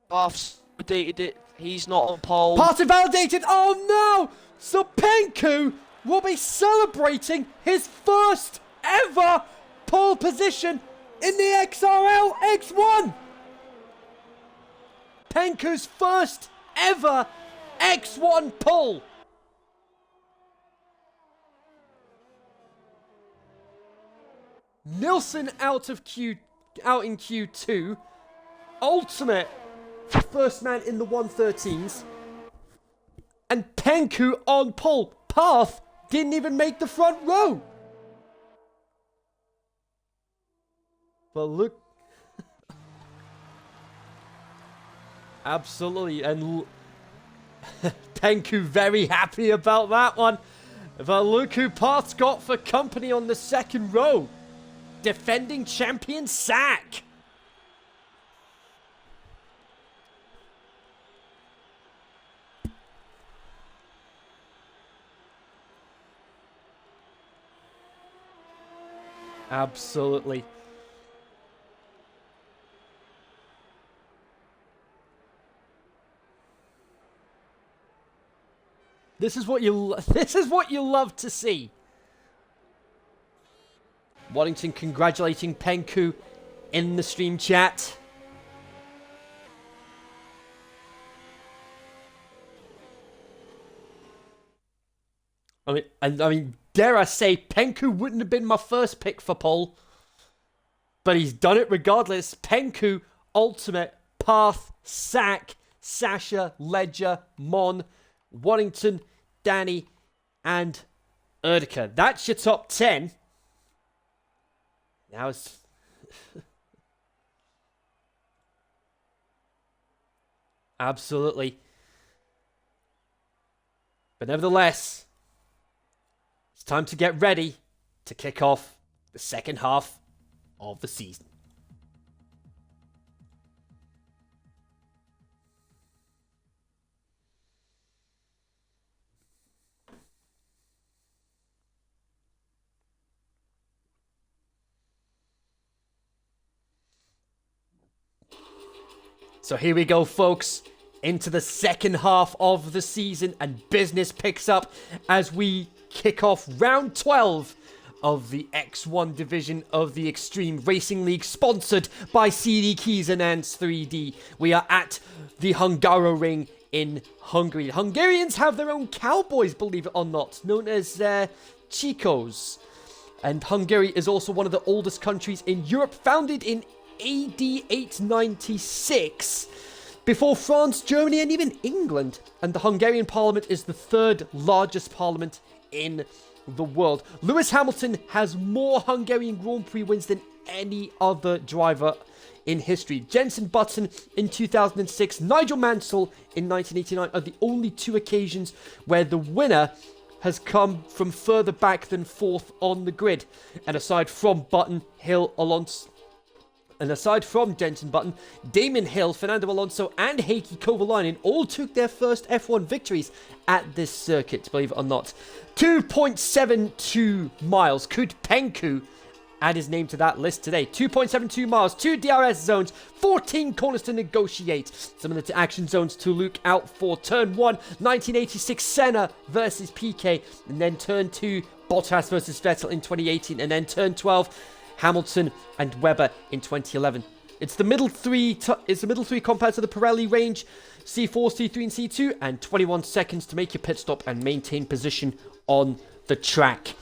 Path's validated it. He's not on pole. Path invalidated. Oh no! So Penku will be celebrating his first ever pole position in the XRL X1. Penku's first ever X1 pole. Nilsson out in Q2. Ultimate first man in the 113s. And Penku on pole. Path didn't even make the front row. But look. Absolutely. And Penku very happy about that one. But look who Path's got for company on the second row. Defending champion Sack. Absolutely. This is what you love to see. Waddington congratulating Penku in the stream chat. I mean, dare I say, Penku wouldn't have been my first pick for pole, but he's done it regardless. Penku, Ultimate, Path, Sack, Sasha, Ledger, Mon, Waddington, Danny, and Erdika. That's your top 10. Now it's... Absolutely. But nevertheless, it's time to get ready to kick off the second half of the season. So here we go, folks, into the second half of the season, and business picks up as we kick off round 12 of the X1 division of the Extreme Racing League, sponsored by CD Keys and Ants 3D. We are at the Hungaroring in Hungary. Hungarians have their own cowboys, believe it or not, known as Chicos. And Hungary is also one of the oldest countries in Europe, founded in AD 896, before France, Germany, and even England. And the Hungarian parliament is the third largest parliament in the world. Lewis Hamilton has more Hungarian Grand Prix wins than any other driver in history. Jenson Button in 2006, Nigel Mansell in 1989 are the only two occasions where the winner has come from further back than fourth on the grid. And aside from Button, Hill, Alonso, and aside from Jenson Button, Damon Hill, Fernando Alonso, and Heikki Kovalainen all took their first F1 victories at this circuit, believe it or not. 2.72 miles. Could Penku add his name to that list today? 2.72 miles, 2 DRS zones, 14 corners to negotiate. Similar to action zones to look out for. Turn 1, 1986 Senna versus PK, and then turn 2, Bottas versus Vettel in 2018, and then turn 12, Hamilton and Webber in 2011. It's the middle three. It's the middle three compared to the Pirelli range, C4, C3, and C2, and 21 seconds to make your pit stop and maintain position on the track.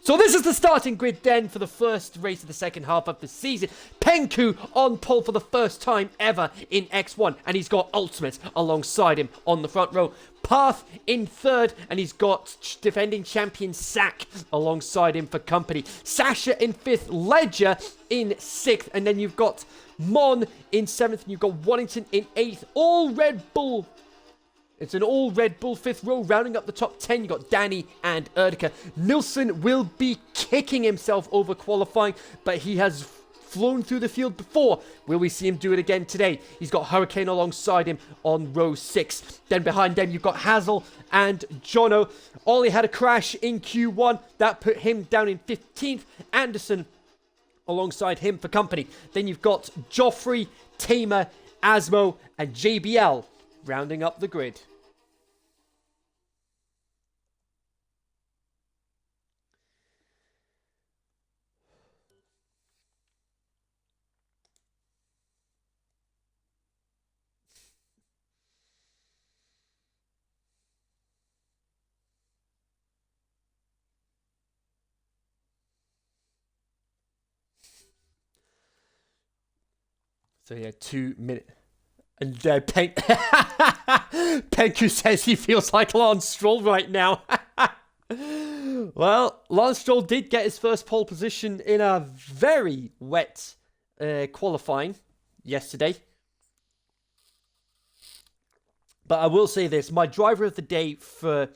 So this is the starting grid then for the first race of the second half of the season. Penku on pole for the first time ever in X1, and he's got Ultimate alongside him on the front row. Path in third, and he's got defending champion Sack alongside him for company. Sasha in fifth, Ledger in sixth, and then you've got Mon in seventh, and you've got Waddington in eighth. All Red Bull. It's an all Red Bull fifth row, rounding up the top 10. You've got Danny and Erdika. Nilsson will be kicking himself over qualifying, but he has flown through the field before. Will we see him do it again today? He's got Hurricane alongside him on row 6. Then behind them, you've got Hazel and Jono. Ollie had a crash in Q1. That put him down in 15th. Anderson alongside him for company. Then you've got Joffrey, Tamer, Asmo, and JBL rounding up the grid. So yeah, 2 minutes. And Penku says he feels like Lance Stroll right now. Well, Lance Stroll did get his first pole position in a very wet qualifying yesterday. But I will say this, my driver of the day for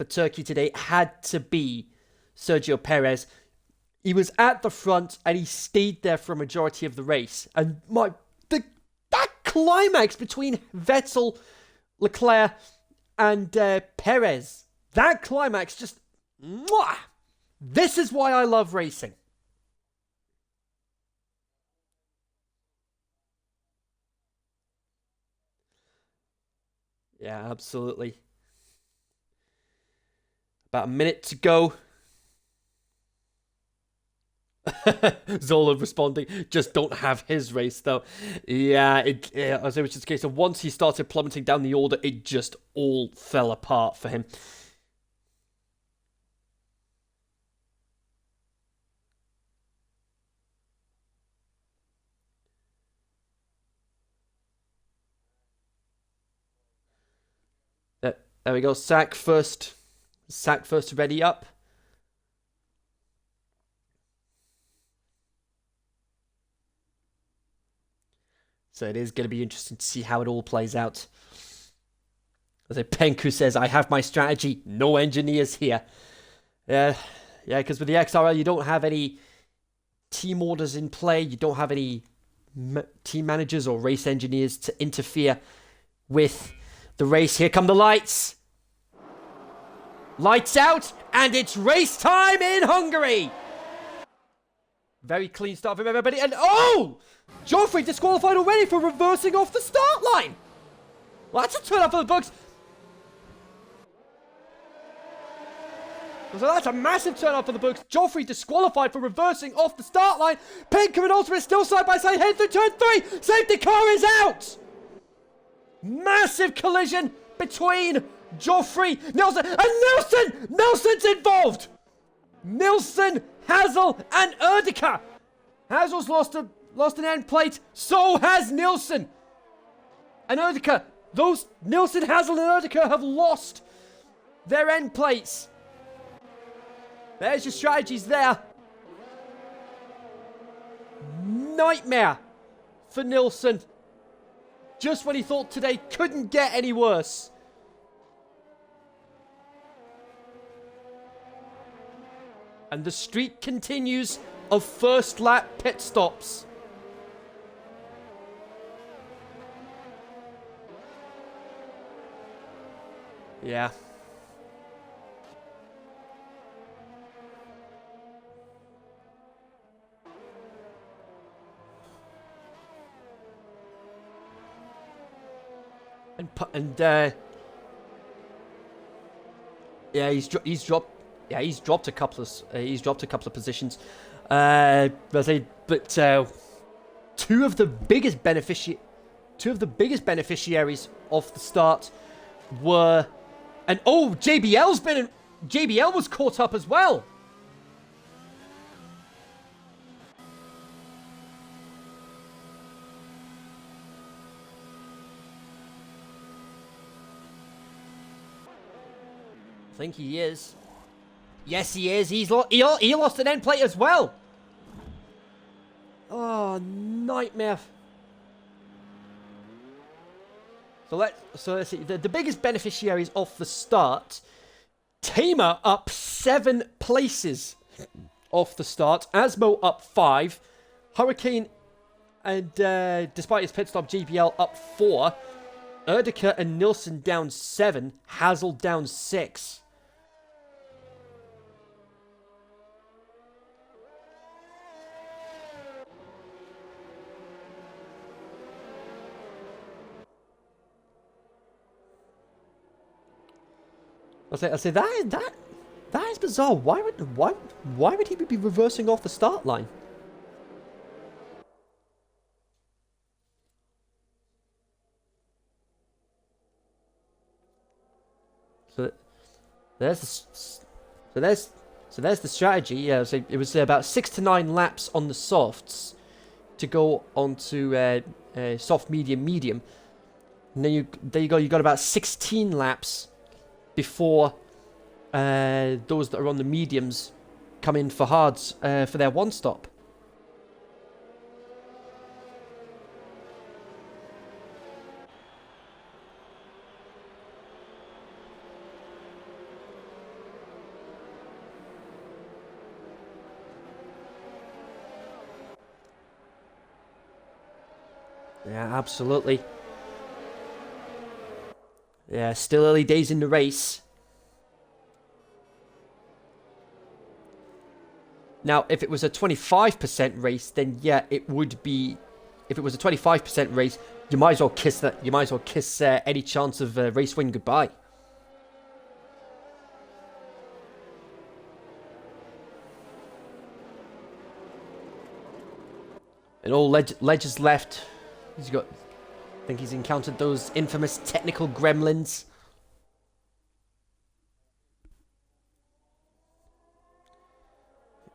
Turkey today had to be Sergio Perez. He was at the front and he stayed there for a majority of the race. And that climax between Vettel, Leclerc, and Perez, that climax just... Mwah! This is why I love racing. Yeah, absolutely. About a minute to go. Zola responding, just don't have his race though. Yeah, as it was just the case. So once he started plummeting down the order, it just all fell apart for him. There we go. Sack first. Sack first ready up. So it is going to be interesting to see how it all plays out. As Penku says, I have my strategy. No engineers here. Yeah, because with the XRL, you don't have any team orders in play. You don't have any team managers or race engineers to interfere with the race. Here come the lights. Lights out, and it's race time in Hungary. Very clean start from everybody. And oh! Joffrey disqualified already for reversing off the start line. Well, that's a turn up for the books. So that's a massive turn up for the books. Joffrey disqualified for reversing off the start line. Penku and Ultimate still side by side, head through turn 3. Safety car is out. Massive collision between Joffrey, Nelson, and Nelson! Nelson's involved! Nilsson, Hazel, and Erdika. Hazel's lost an end plate, so has Nilsson. And Erdika, those Nilsson, Hazel, and Erdika have lost their end plates. There's your strategies there. Nightmare for Nilsson. Just when he thought today couldn't get any worse. And the streak continues of first lap pit stops. Yeah. Yeah, he's dropped. Yeah, he's dropped a couple of positions. But two of the biggest beneficiaries of the start were, and oh, JBL was caught up as well. I think he is. Yes, he is. He lost an end plate as well. Oh, nightmare. So let's see. The biggest beneficiaries off the start. Tamer up 7 places off the start. Asmo up 5. Hurricane and despite his pit stop, JBL up 4. Erdika and Nilsson down 7. Hazel down 6. I say that is bizarre. Why would he be reversing off the start line? So there's the strategy. Yeah, so it was about 6 to 9 laps on the softs to go onto soft, medium. And then there you go. You got about 16 laps before those that are on the mediums come in for hards for their one stop. Yeah, absolutely. Yeah, still early days in the race. Now, if it was a 25% race, then yeah, it would be. If it was a 25% race, you might as well kiss that. You might as well kiss any chance of race win goodbye. And all Ledger's left. He's got. I think he's encountered those infamous technical gremlins.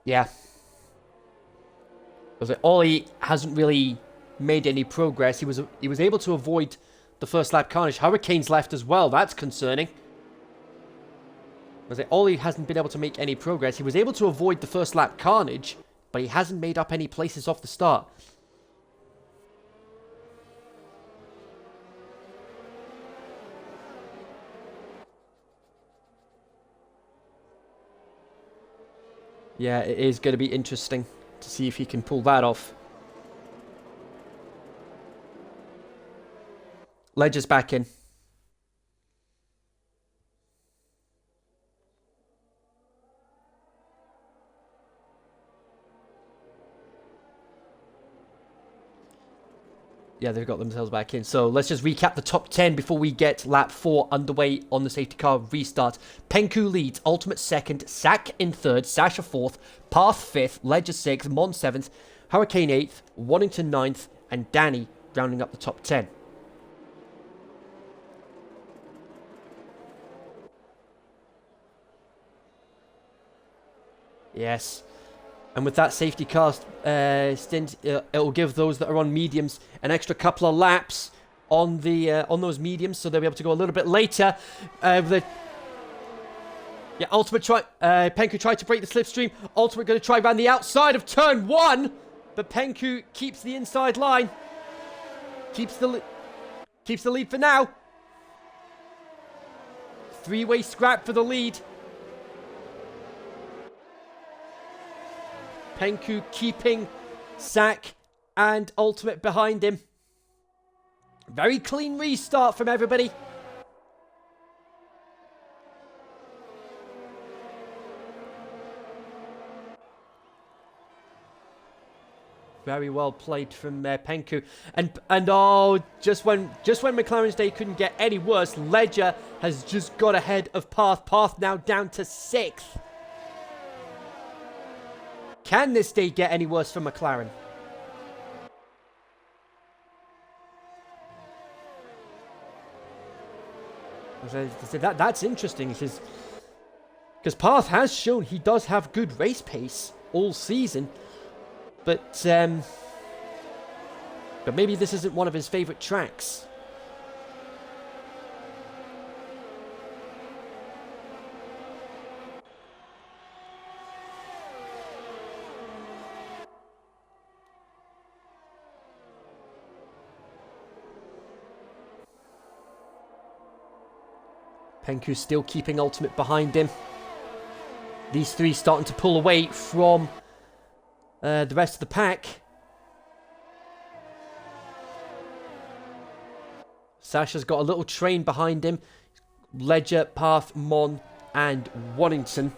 Yeah. Ollie hasn't really made any progress. He was able to avoid the first lap carnage. Hurricane's left as well. That's concerning. I say Ollie hasn't been able to make any progress. He was able to avoid the first lap carnage, but he hasn't made up any places off the start. Yeah, it is going to be interesting to see if he can pull that off. Ledger's back in. Yeah, they've got themselves back in. So let's just recap the top 10 before we get lap 4 underway on the safety car restart. Penku leads, Ultimate second, Sack in third, Sasha fourth, Path fifth, Ledger sixth, Mon seventh, Hurricane eighth, Waddington ninth, and Danny rounding up the top 10. Yes. And with that safety car stint, it'll give those that are on mediums an extra couple of laps on those mediums, so they'll be able to go a little bit later. Ultimate Penku tried to break the slipstream. Ultimate going to try around the outside of turn 1, but Penku keeps the inside line. Keeps the lead for now. Three-way scrap for the lead. Penku keeping Sack and Ultimate behind him. Very clean restart from everybody. Very well played from Penku. And oh, just when McLaren's day couldn't get any worse, Ledger has just got ahead of Path. Path now down to 6th. Can this day get any worse for McLaren? That's interesting because Path has shown he does have good race pace all season, but maybe this isn't one of his favorite tracks. Penku still keeping Ultimate behind him. These three starting to pull away from the rest of the pack. Sasha's got a little train behind him. Ledger, Path, Mon, and Waddington.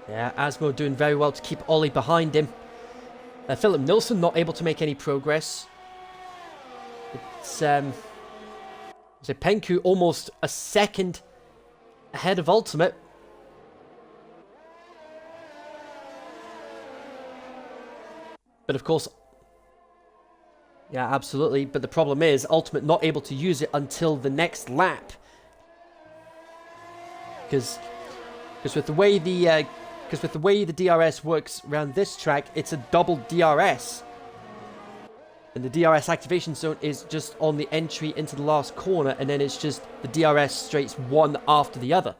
Yeah, Asmo doing very well to keep Ollie behind him. Philip Nilsson not able to make any progress. It's so Penku almost a second ahead of Ultimate. But of course, yeah, absolutely. But the problem is Ultimate not able to use it until the next lap. Because with the way the DRS works around this track, it's a double DRS. And the DRS activation zone is just on the entry into the last corner, and then it's just the DRS straights one after the other.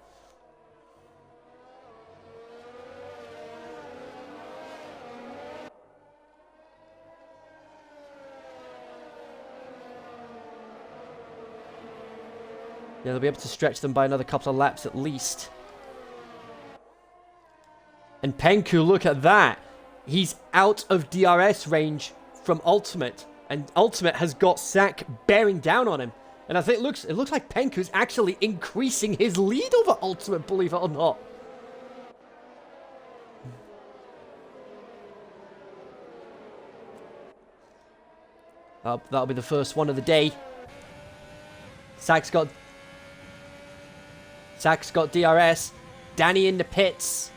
Yeah, they'll be able to stretch them by another couple of laps at least. And Penku, look at that. He's out of DRS range from Ultimate. And Ultimate has got Sack bearing down on him. And I think it looks like Penku's actually increasing his lead over Ultimate, believe it or not. That'll be the first one of the day. Sack's got DRS. Danny in the pits.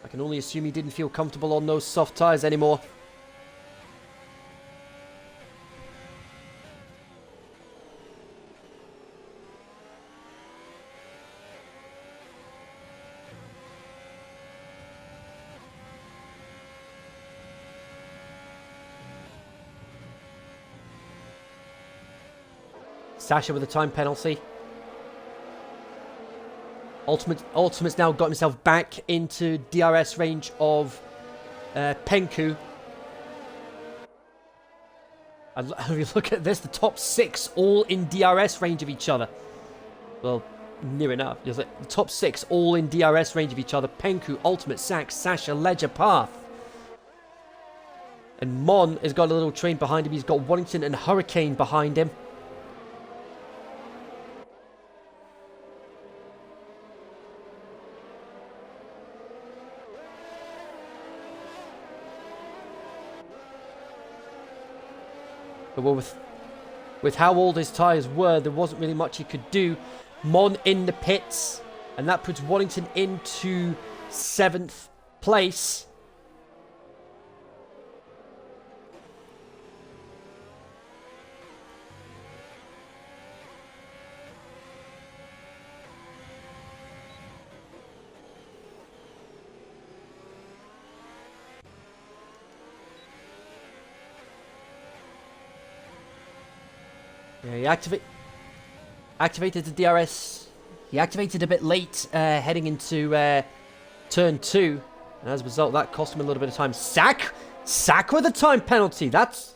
I can only assume he didn't feel comfortable on those soft tyres anymore. Sasha with a time penalty. Ultimate's now got himself back into DRS range of Penku. And if you look at this, the top 6 all in DRS range of each other. Well, near enough. The top 6 all in DRS range of each other. Penku, Ultimate, Sax, Sasha, Ledger, Path. And Mon has got a little train behind him. He's got Warrington and Hurricane behind him. But with how old his tyres were, there wasn't really much he could do. Mon in the pits, and that puts Warrington into 7th place. Yeah, he activated the DRS. He activated a bit late, heading into turn 2. And as a result, that cost him a little bit of time. Sack with a time penalty. That's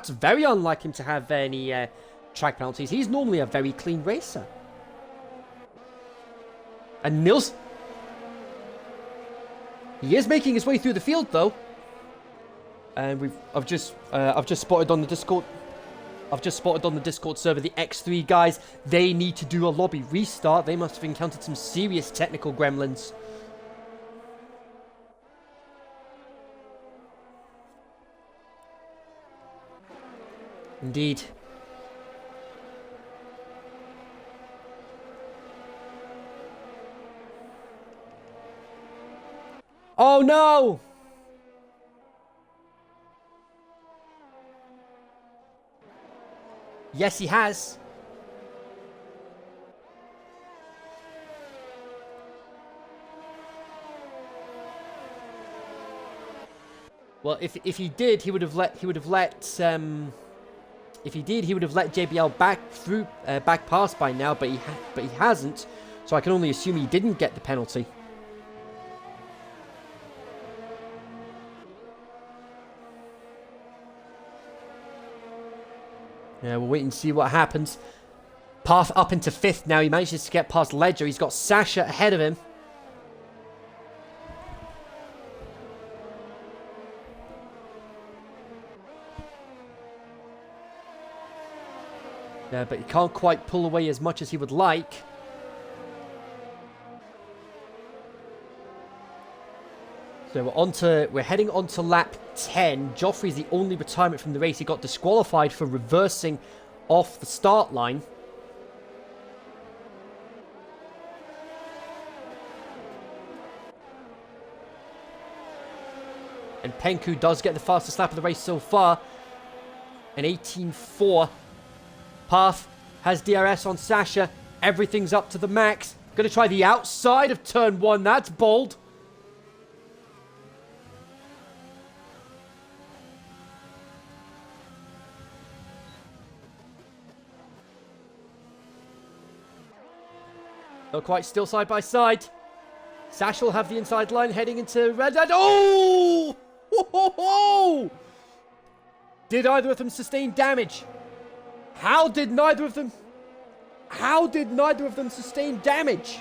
very unlike him to have any track penalties. He's normally a very clean racer. And Nils, he is making his way through the field though. And I've just spotted on the Discord. I've just spotted on the Discord server the X3 guys. They need to do a lobby restart. They must have encountered some serious technical gremlins. Indeed. Oh no! Yes, he has. Well, if he did, he would have let JBL back past by now, but he hasn't. So I can only assume he didn't get the penalty. Yeah, we'll wait and see what happens. Path up into 5th now. He manages to get past Ledger. He's got Sasha ahead of him. Yeah, but he can't quite pull away as much as he would like. So we're heading on to lap 10. Joffrey's the only retirement from the race. He got disqualified for reversing off the start line. And Penku does get the fastest lap of the race so far. An 18.4. Path has DRS on Sasha. Everything's up to the max. Gonna try the outside of turn 1. That's bold. Not quite still side by side. Sasha will have the inside line heading into red. Oh! Ho-ho-ho! Did either of them sustain damage? How did neither of them sustain damage?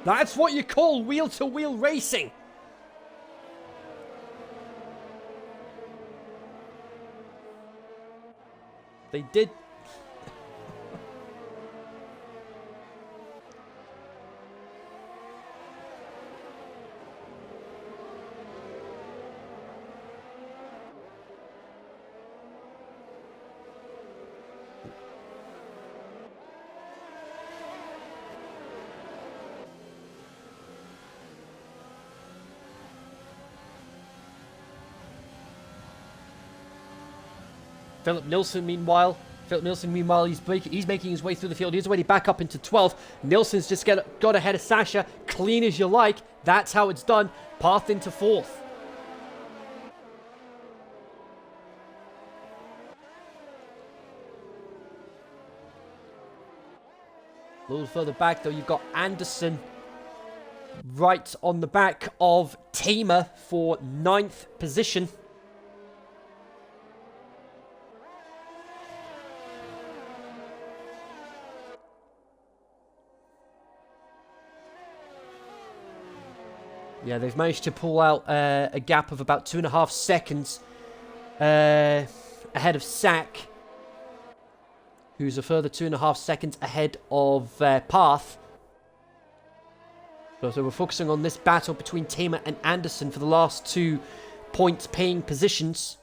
That's what you call wheel-to-wheel racing. They did. Philip Nilsson, meanwhile, he's making his way through the field. He's already back up into 12th. Nilsson's just got ahead of Sasha. Clean as you like. That's how it's done. Path into 4th. A little further back, though, you've got Anderson right on the back of Tamer for 9th position. Yeah, they've managed to pull out a gap of about 2.5 seconds ahead of Sack, who's a further 2.5 seconds ahead of Path. So we're focusing on this battle between Tamer and Anderson for the last 2 point-paying positions.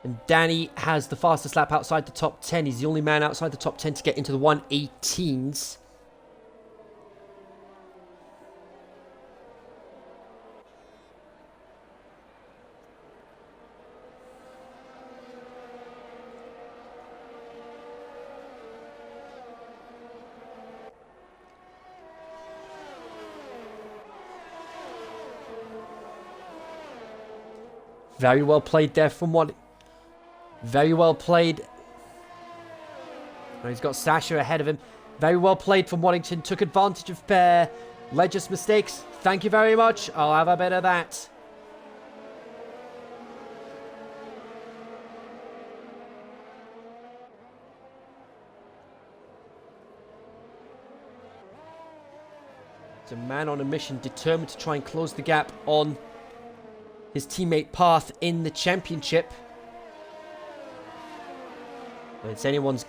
And Danny has the fastest lap outside the top 10. He's the only man outside the top 10 to get into the 118s. Very well played there from what... Very well played. He's got Sasha ahead of him. Very well played from Waddington. Took advantage of Ledger's mistakes. Thank you very much. I'll have a bit of that. It's a man on a mission, determined to try and close the gap on his teammate Path in the championship. It's anyone's...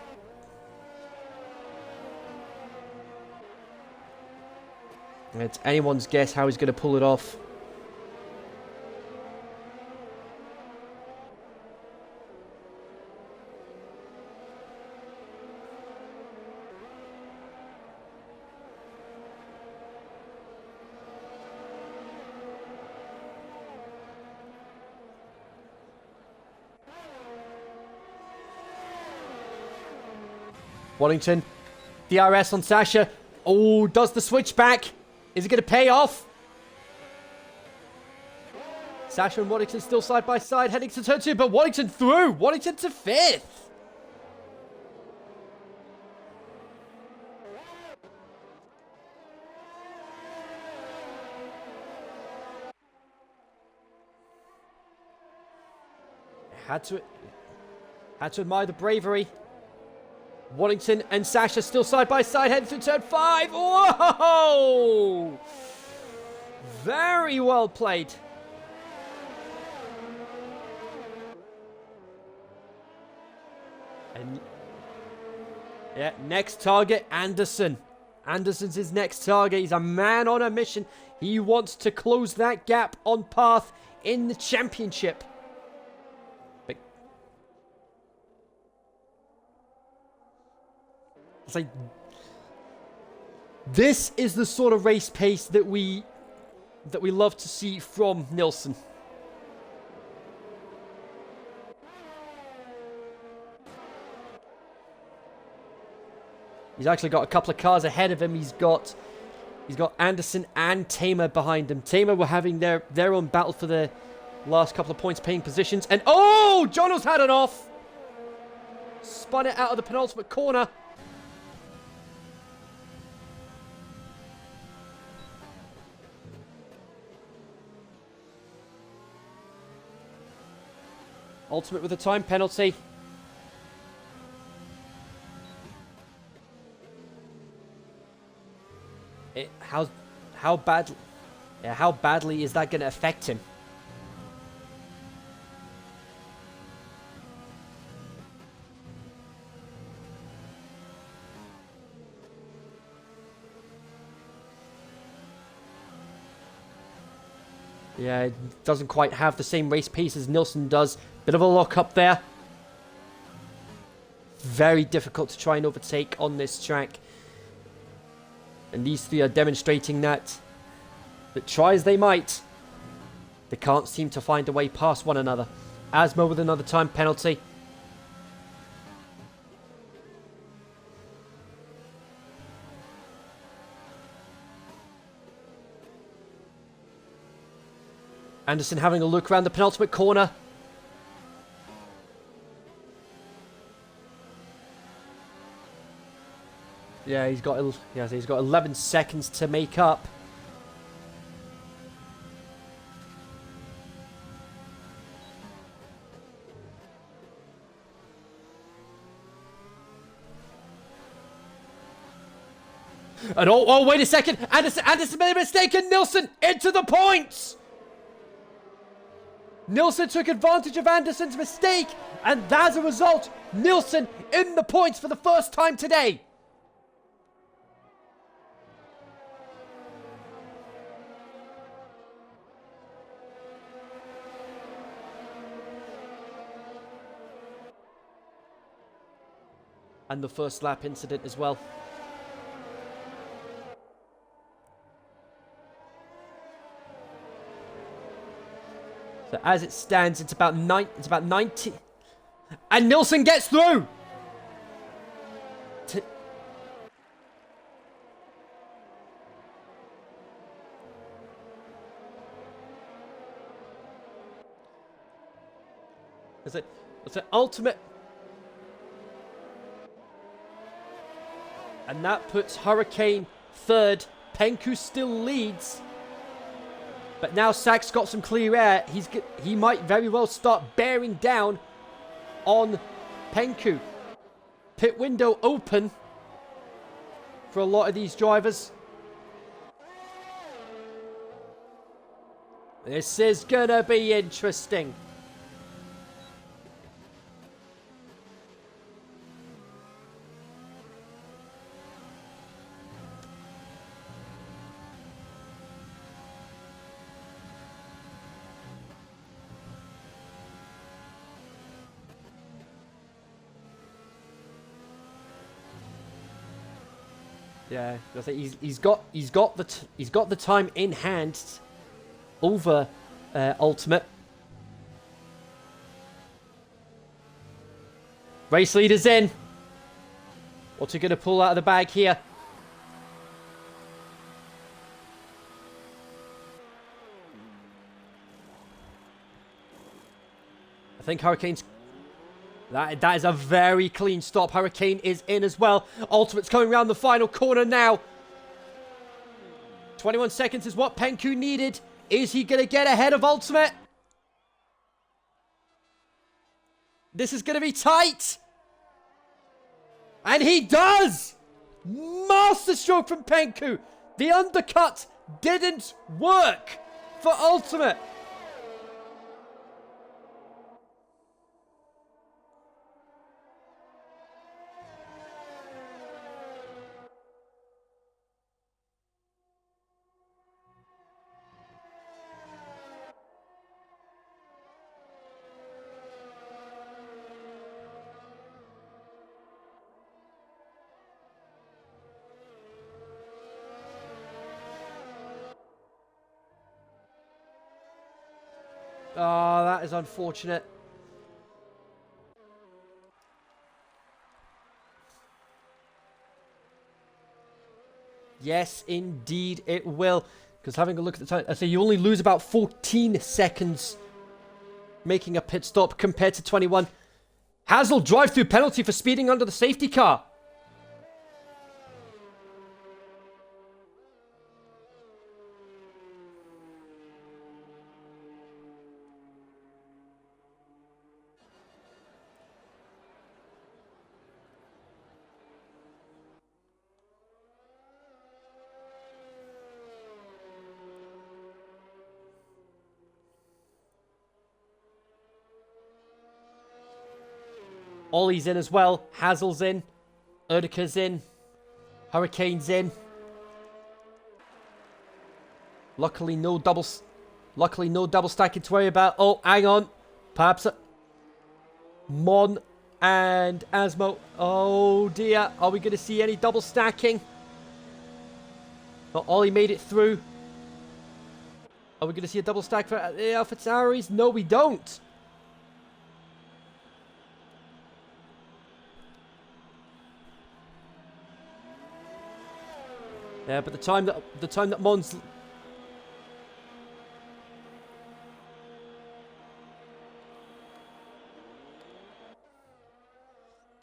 It's anyone's guess how he's going to pull it off. Waddington, DRS on Sasha. Oh, does the switch back? Is it going to pay off? Sasha and Waddington still side by side, heading to turn 2, but Waddington through. Waddington to 5th. Had to admire the bravery. Waddington and Sasha still side by side, heading through turn 5. Whoa! Very well played. And yeah, next target, Anderson. Anderson's his next target. He's a man on a mission. He wants to close that gap on Path in the championship. It's like, this is the sort of race pace that we love to see from Nilsson. He's actually got a couple of cars ahead of him. He's got Anderson and Tamer behind him. Tamer were having their own battle for the last couple of points paying positions. And oh, Jono's had it off. Spun it out of the penultimate corner. Ultimate with a time penalty. How badly is that going to affect him? Yeah, it doesn't quite have the same race pace as Nilsson does. Bit of a lock up there. Very difficult to try and overtake on this track. And these three are demonstrating that try as they might, they can't seem to find a way past one another. Asmo with another time penalty. Anderson having a look around the penultimate corner. Yeah, he's got 11 seconds to make up. And oh, wait a second. Anderson made a mistake and Nilsson into the points. Nilsson took advantage of Anderson's mistake. And as a result, Nilsson in the points for the first time today. And the first lap incident as well. So as it stands, it's about 90. And Nilsson gets through! It's an ultimate. And that puts Hurricane third. Penku still leads. But now Sack's got some clear air. He might very well start bearing down on Penku. Pit window open for a lot of these drivers. This is gonna be interesting. Yeah, he's got the time in hand over Ultimate. Race leader's in. What's he gonna pull out of the bag here? I think Hurricane's. That is a very clean stop. Hurricane is in as well. Ultimate's coming around the final corner now. 21 seconds is what Penku needed. Is he going to get ahead of Ultimate? This is going to be tight. And he does! Masterstroke from Penku. The undercut didn't work for Ultimate. Oh, that is unfortunate. Yes, indeed it will. Because having a look at the time, I say you only lose about 14 seconds making a pit stop compared to 21. Hazel drive-through penalty for speeding under the safety car. Ollie's in as well. Hazel's in. Erdika's in. Hurricane's in. Luckily no double stacking to worry about. Oh, hang on. Perhaps Mon and Asmo. Oh dear. Are we going to see any double stacking? But Ollie made it through. Are we going to see a double stack for the AlphaTauris? No, we don't. Yeah, but the time that Mons.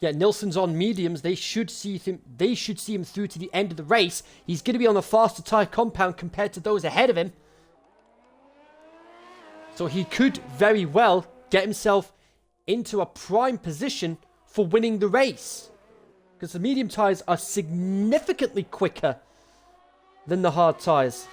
Yeah, Nilsson's on mediums. They should see him. They should see him through to the end of the race. He's going to be on a faster tyre compound compared to those ahead of him. So he could very well get himself into a prime position for winning the race, because the medium tyres are significantly quicker than the hard tyres.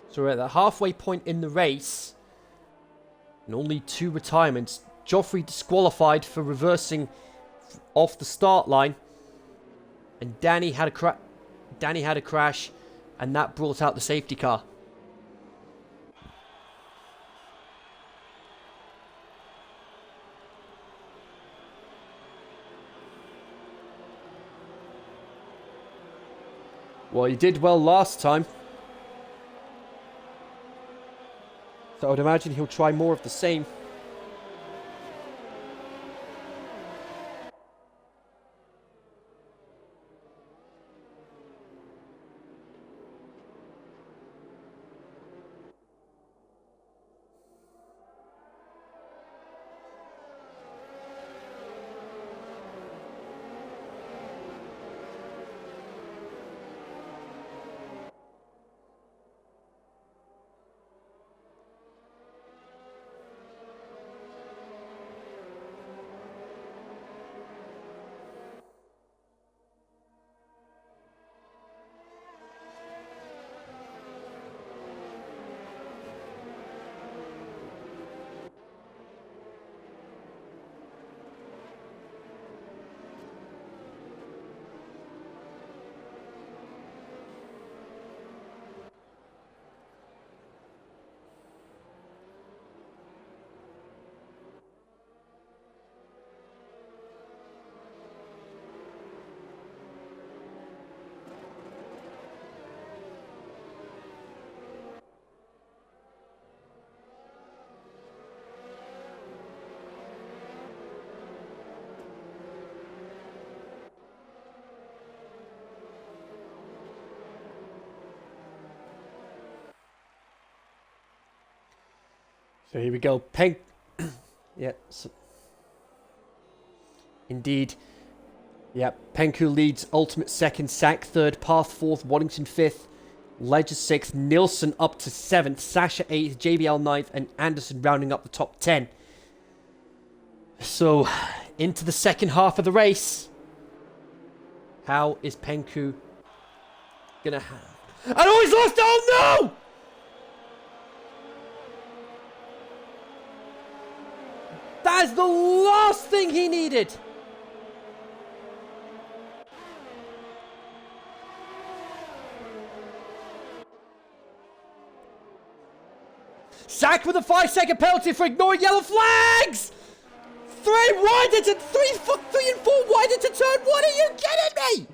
So we're at the halfway point in the race, and only 2 retirements. Joffrey disqualified for reversing off the start line, and Danny had a crash, and that brought out the safety car. Well, he did well last time, so I would imagine he'll try more of the same. So here we go. Yeah. So indeed. Yeah. Penku leads. Ultimate second. Sack third. Path fourth. Waddington fifth. Ledger sixth. Nilsson up to seventh. Sasha eighth. JBL ninth. And Anderson rounding up the top 10. So into the second half of the race. How is Penku gonna have? And oh, he's lost! Oh no! That is the last thing he needed. Sack with a 5-second penalty for ignoring yellow flags. 3 wide into 3 and 4 wide into turn 1. Are you kidding me?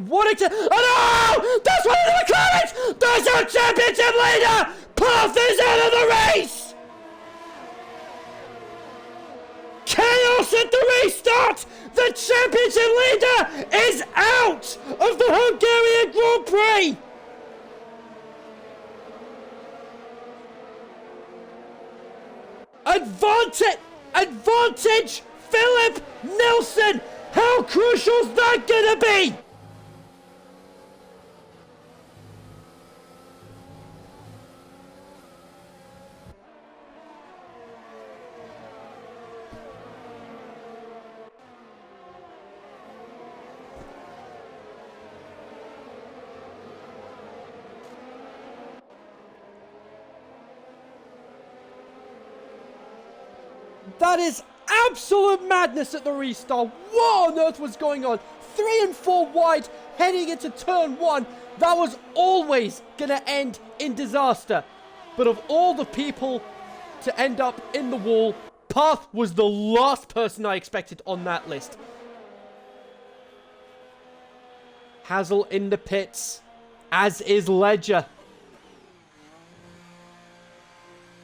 Waddington. Oh no! That's one of the McLarens. There's our championship leader. Path is out of the race. Chaos at the restart! The championship leader is out of the Hungarian Grand Prix! Advantage Philip Nilsson! How crucial is that gonna be? That is absolute madness at the restart. What on earth was going on? 3 and 4 wide heading into turn 1. That was always going to end in disaster. But of all the people to end up in the wall, Path was the last person I expected on that list. Hazel in the pits, as is Ledger.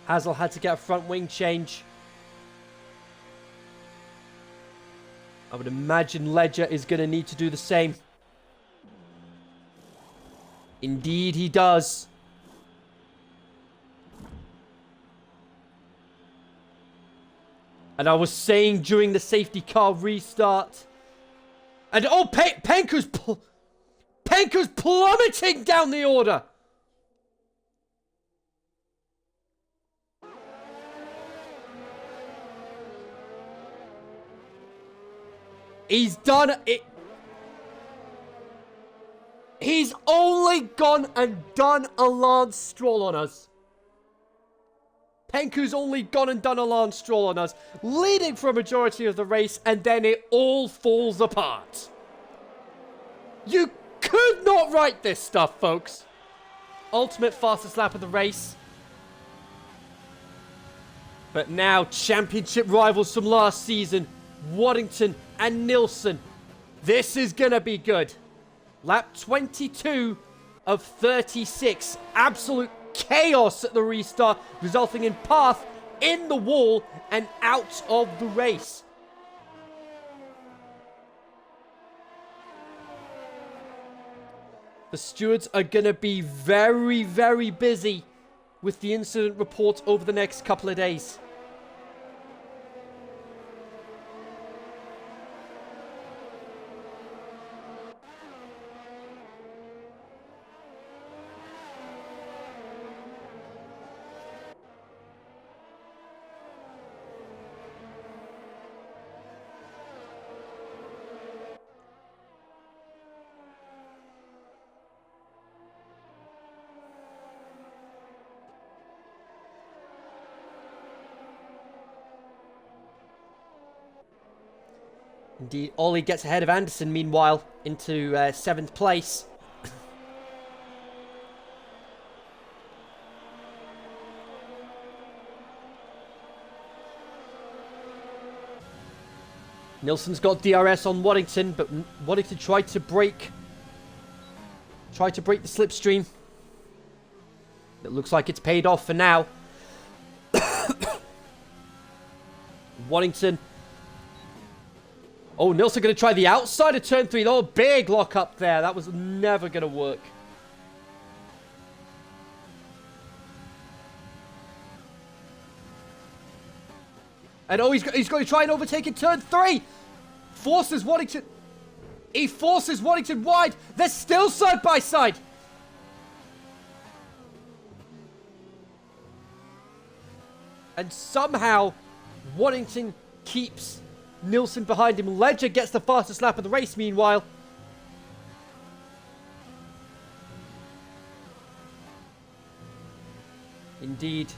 Hazel had to get a front wing change. I would imagine Ledger is going to need to do the same. Indeed he does. And I was saying during the safety car restart. And oh, Penku's plummeting down the order. He's done it. He's only gone and done a Lance Stroll on us. Penku's only gone and done a Lance Stroll on us, leading for a majority of the race, and then it all falls apart. You could not write this stuff, folks. Ultimate fastest lap of the race. But now, championship rivals from last season, Waddington and Nilsson. This is gonna be good. Lap 22 of 36. Absolute chaos at the restart, resulting in Path in the wall and out of the race. The stewards are going to be very, very busy with the incident report over the next couple of days. Indeed, Ollie gets ahead of Anderson, meanwhile, into 7th place. Nilsson's got DRS on Waddington, but Waddington tried to break the slipstream. It looks like it's paid off for now. Waddington. Oh, Nilsson going to try the outside of turn 3. Oh, big lock up there. That was never going to work. And oh, he's going to try and overtake in turn 3. Forces Waddington. He forces Waddington wide. They're still side by side. And somehow, Waddington keeps Nilsson behind him. Ledger gets the fastest lap of the race, meanwhile. Indeed.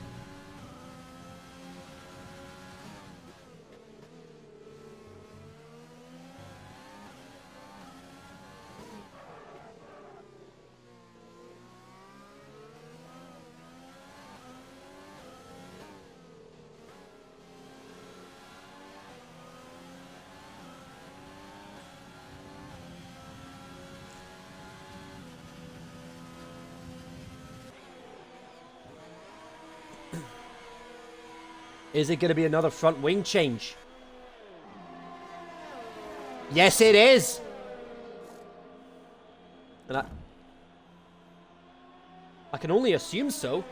Is it going to be another front wing change? Yes, it is. And I can only assume so.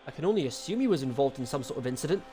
I can only assume he was involved in some sort of incident.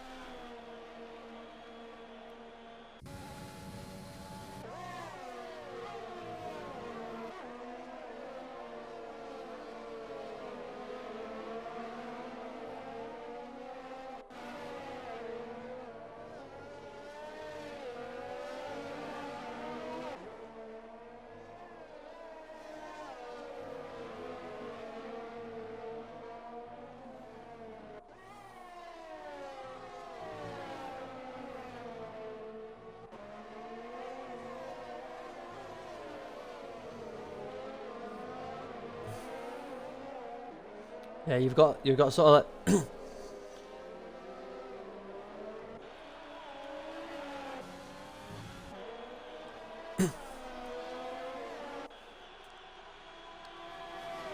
Yeah, you've got sort of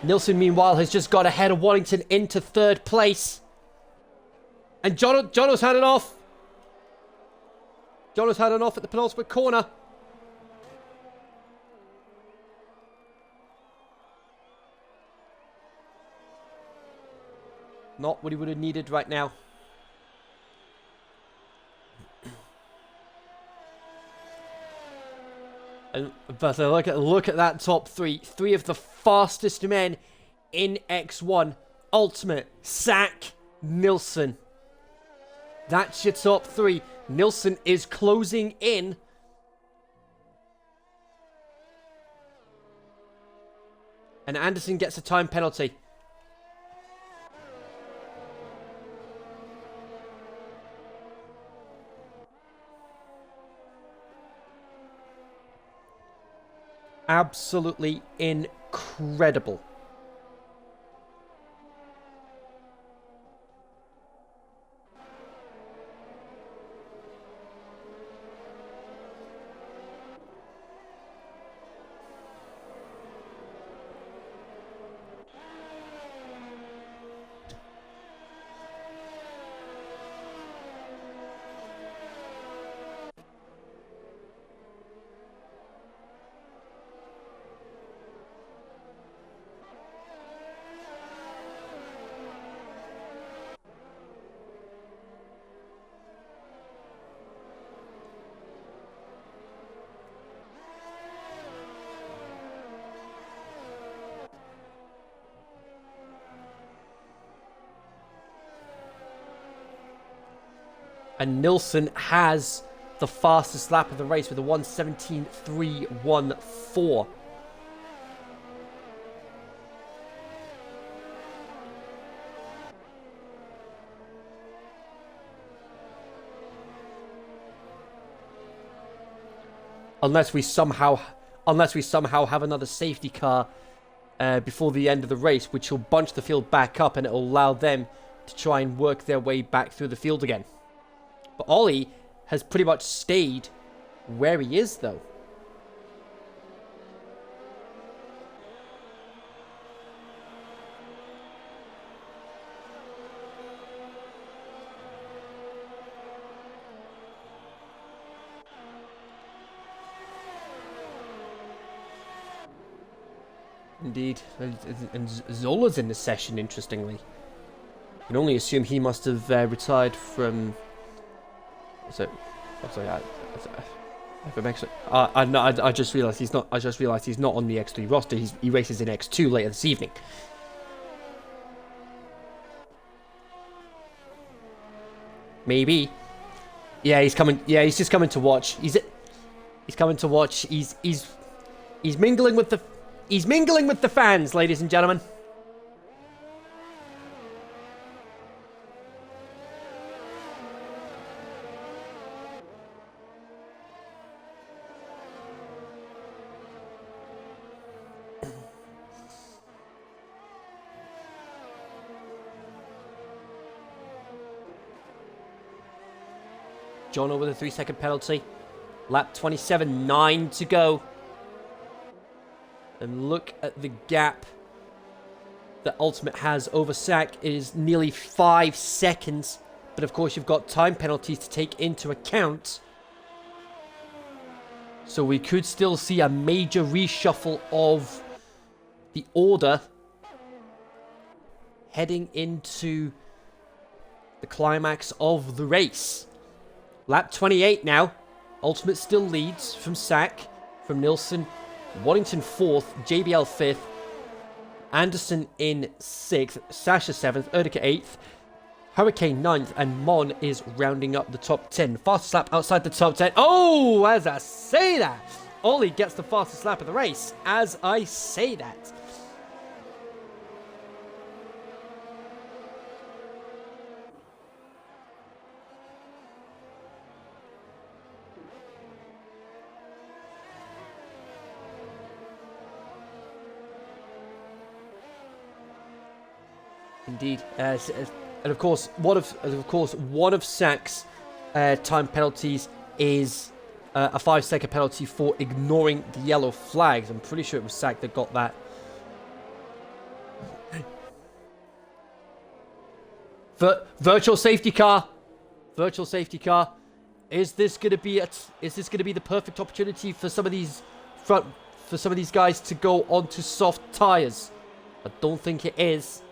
Nilsson, meanwhile, has just got ahead of Waddington into third place. And Jono's had it off. Jono's had it off at the penultimate corner. Not what he would have needed right now. But look at that top three. Three of the fastest men in X1. Ultimate, Sack, Nilsson. That's your top three. Nilsson is closing in. And Anderson gets a time penalty. Absolutely incredible. And Nilsson has the fastest lap of the race with a 1:17.314. Unless we somehow have another safety car before the end of the race, which will bunch the field back up and it will allow them to try and work their way back through the field again. But Ollie has pretty much stayed where he is, though. Indeed. And Zola's in the session, interestingly. I can only assume he must have retired from... So, I just realised he's not. I just realised he's not on the X3 roster. He races in X2 later this evening. Maybe. Yeah, he's coming. Yeah, he's just coming to watch. He's coming to watch. He's mingling with the. He's mingling with the fans, ladies and gentlemen. Jono with a 3-second penalty. Lap 27.9 to go. And look at the gap that Ultimate has over Sack. It is nearly 5 seconds. But of course, you've got time penalties to take into account. So we could still see a major reshuffle of the order heading into the climax of the race. Lap 28 now. Ultimate still leads from Sack, from Nilsson. Waddington 4th, JBL 5th. Anderson in 6th. Sasha 7th. Erdika 8th. Hurricane 9th. And Mon is rounding up the top 10. Fastest lap outside the top 10. Oh, as I say that. Ollie gets the fastest lap of the race. As I say that. Indeed. And of course, one of Sack's time penalties is a 5-second penalty for ignoring the yellow flags. I'm pretty sure it was Sack that got that. Virtual safety car. Virtual safety car. Is this gonna be the perfect opportunity for some of these guys to go onto soft tires? I don't think it is.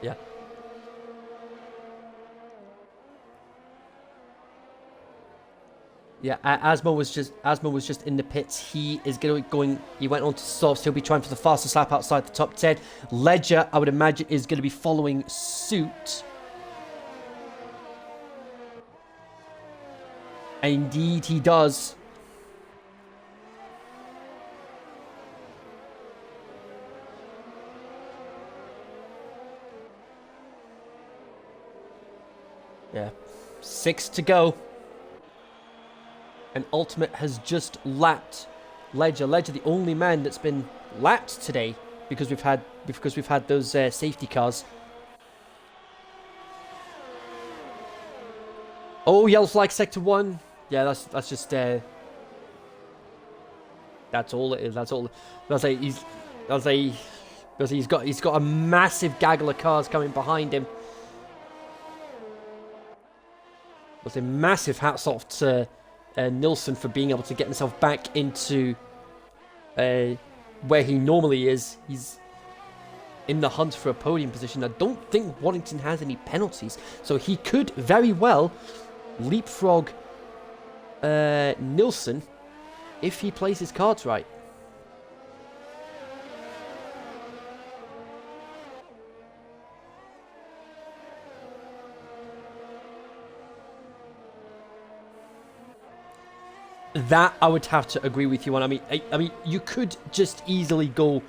Yeah. Yeah, Asmo was just in the pits. He is going. He went on to softs. He'll be trying for the fastest lap outside the top 10. Ledger, I would imagine, is going to be following suit. Indeed, he does. Yeah, 6 to go. And Ultimate has just lapped Ledger. Ledger, the only man that's been lapped today because we've had those safety cars. Oh, yellow flag sector 1. Yeah, that's just that's all it is. That's all. He's got a massive gaggle of cars coming behind him. That's a massive hats off to Nilsson for being able to get himself back into where he normally is. He's in the hunt for a podium position. I don't think Waddington has any penalties, so he could very well leapfrog Nilsson if he plays his cards right. That I would have to agree with you on. I mean, you could just easily go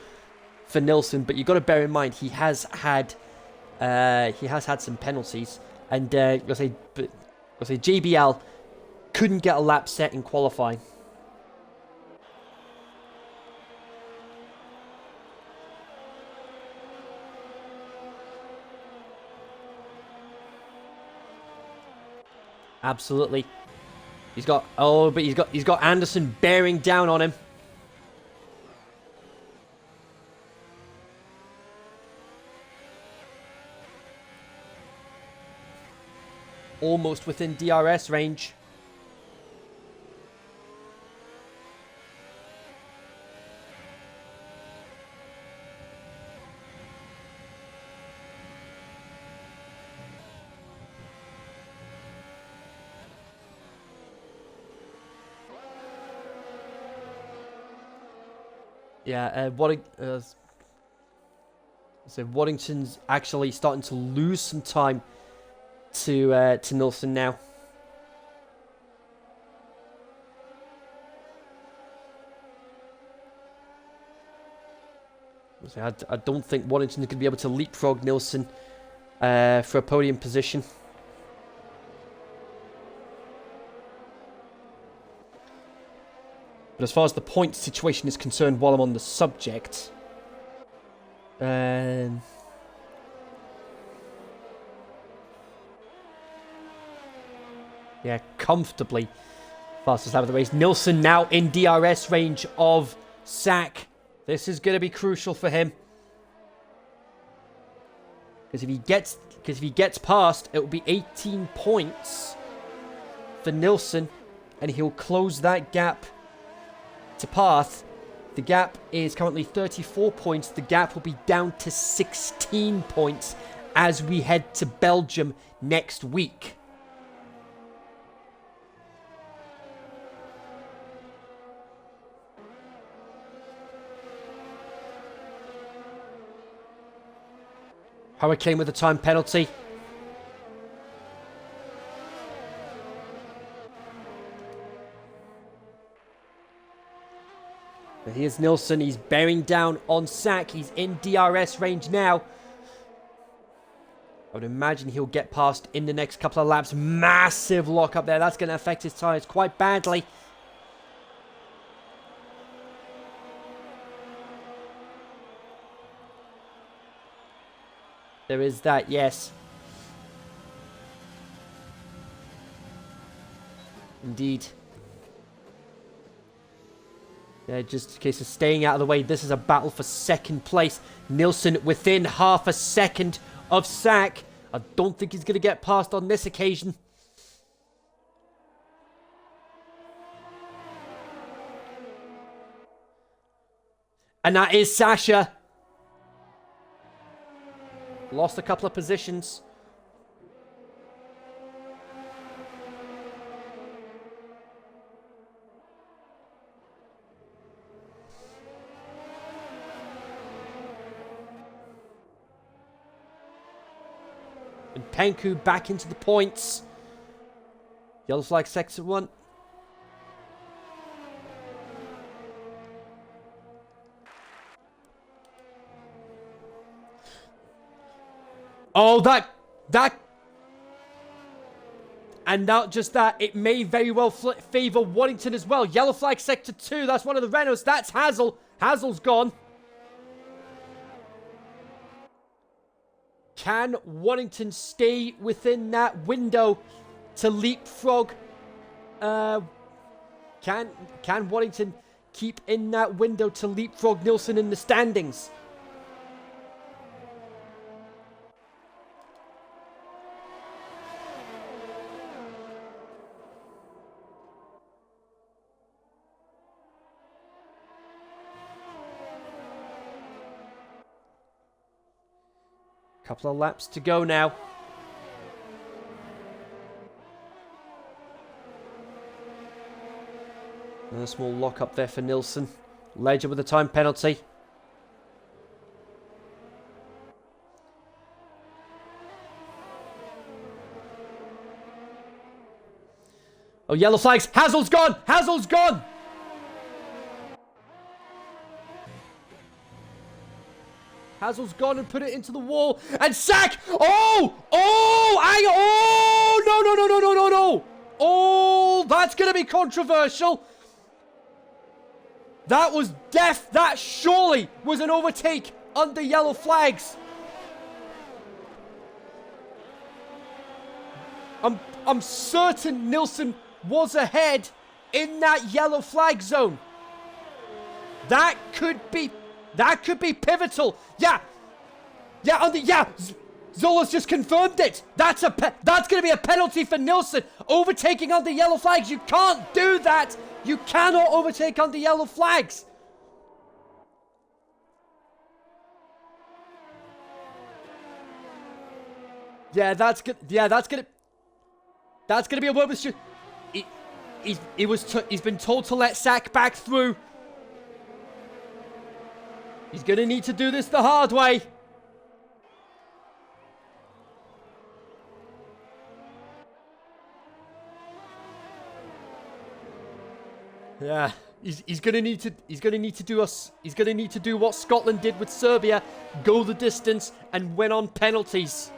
for Nilsson, but you've got to bear in mind he has had some penalties, and I'll say JBL couldn't get a lap set in qualifying. Absolutely. He's got Anderson bearing down on him. Almost within DRS range. Yeah, Waddington's actually starting to lose some time to Nilsson now. I don't think Waddington is going to be able to leapfrog Nilsson for a podium position. But as far as the point situation is concerned, while I'm on the subject, yeah, comfortably fastest lap of the race. Nilsson now in DRS range of Sack. This is going to be crucial for him, because if he gets past, it will be 18 points for Nilsson, and he'll close that gap to Path. The gap is currently 34 points. The gap will be down to 16 points as we head to Belgium next week. Hurricane with a time penalty. But here's Nilsson. He's bearing down on Sack. He's in DRS range now. I would imagine he'll get past in the next couple of laps. Massive lock up there. That's going to affect his tyres quite badly. There is that, yes. Indeed. Yeah, just in case of staying out of the way, this is a battle for second place. Nilsson within half a second of Sack. I don't think he's going to get past on this occasion. And that is Sasha. Lost a couple of positions. And Penku back into the points. Yellow flag sector 1. Oh, that... And not just that, it may very well favour Waddington as well. Yellow flag sector 2, that's one of the Renaults. That's Hazel. Hazel's gone. Can Waddington stay within that window to leapfrog? Can Waddington keep in that window to leapfrog Nilsson in the standings? Couple of laps to go now. Another small lock up there for Nilsson. Ledger with a time penalty. Oh, yellow flags. Hazel's gone! Hazel's gone! Hazel's gone and put it into the wall. And Sack! Oh! Oh! No, no, no, no, no, no, no! Oh, that's going to be controversial. That was death. That surely was an overtake under yellow flags. I'm certain Nilsson was ahead in that yellow flag zone. That could be pivotal. Yeah. Zola's just confirmed it. That's going to be a penalty for Nilsson. Overtaking under yellow flags. You can't do that. You cannot overtake under yellow flags. That's gonna be a word with Stu. He's been told to let Sack back through. He's gonna need to do this the hard way. Yeah, he's gonna need to do what Scotland did with Serbia, go the distance and win on penalties.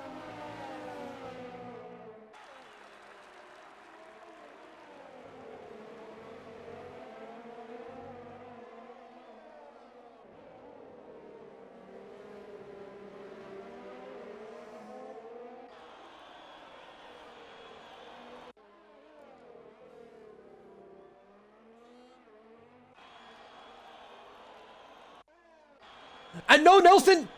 And no, Nilsson!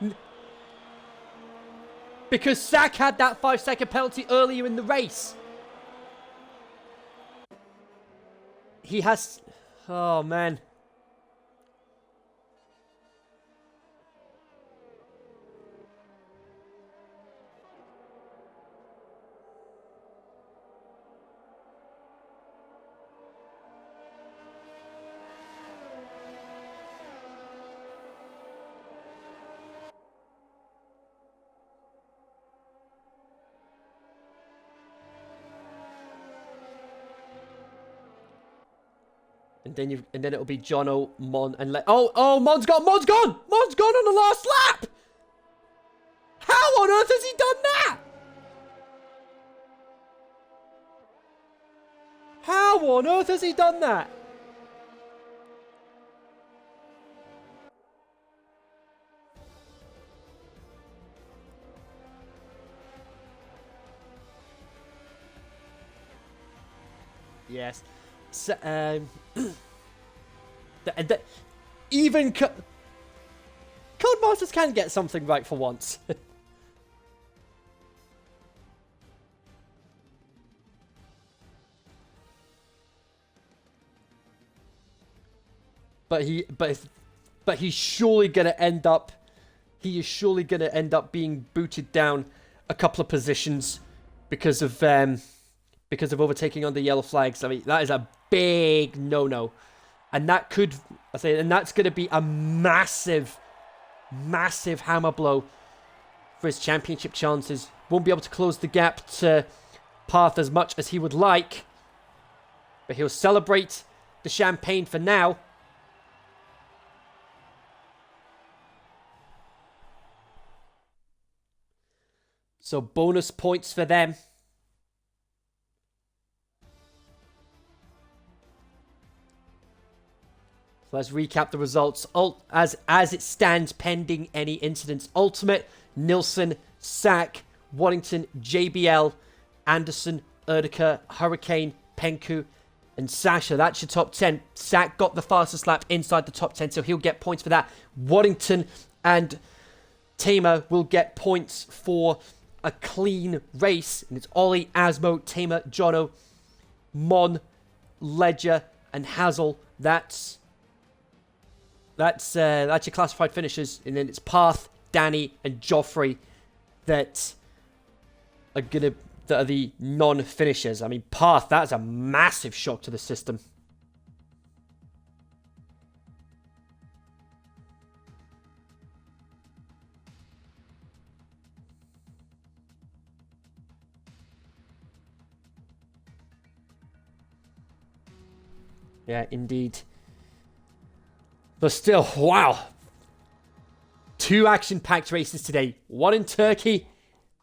Because Sack had that 5-second penalty earlier in the race. He has... Oh, man. and then it'll be Jono, Mon, and Mon's gone on the last lap. How on earth has he done that? How on earth has he done that? Yes. So, even Codemasters can get something right for once. But he's surely gonna end up. He is surely gonna end up being booted down a couple of positions because of overtaking on the yellow flags. I mean, that is a big no-no, and that could and that's gonna be a massive hammer blow for his championship chances. Won't be able to close the gap to Path as much as he would like, but he'll celebrate the champagne for now. So bonus points for them. So let's recap the results. As it stands, pending any incidents. Ultimate, Nilsson, Sack, Waddington, JBL, Anderson, Erdika, Hurricane, Penku, and Sasha. That's your top 10. Sack got the fastest lap inside the top 10, so he'll get points for that. Waddington and Tamer will get points for a clean race, and it's Ollie, Asmo, Tamer, Jono, Mon, Ledger, and Hazel. That's your classified finishers, and then it's Path, Danny, and Joffrey that are the non-finishers. I mean, Path, that's a massive shock to the system. Yeah, indeed. But still, wow. 2 action-packed races today. One in Turkey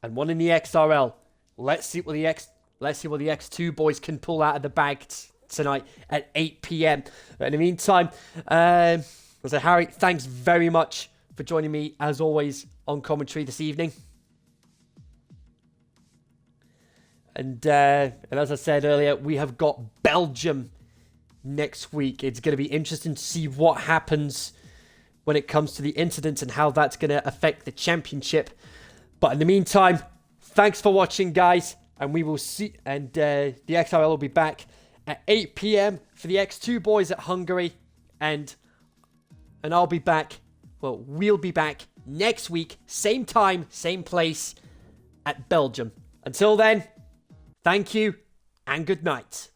and one in the XRL. Let's see what the X2 boys can pull out of the bag tonight at 8 p.m. But in the meantime, so Harry, thanks very much for joining me as always on commentary this evening. And as I said earlier, we have got Belgium next week. It's going to be interesting to see what happens when it comes to the incidents and how that's going to affect the championship. But in the meantime, thanks for watching, guys, and we will see. And the XRL will be back at 8 p.m. for the X2 boys at Hungary, and I'll be back. Well, we'll be back next week, same time, same place at Belgium. Until then, thank you and good night.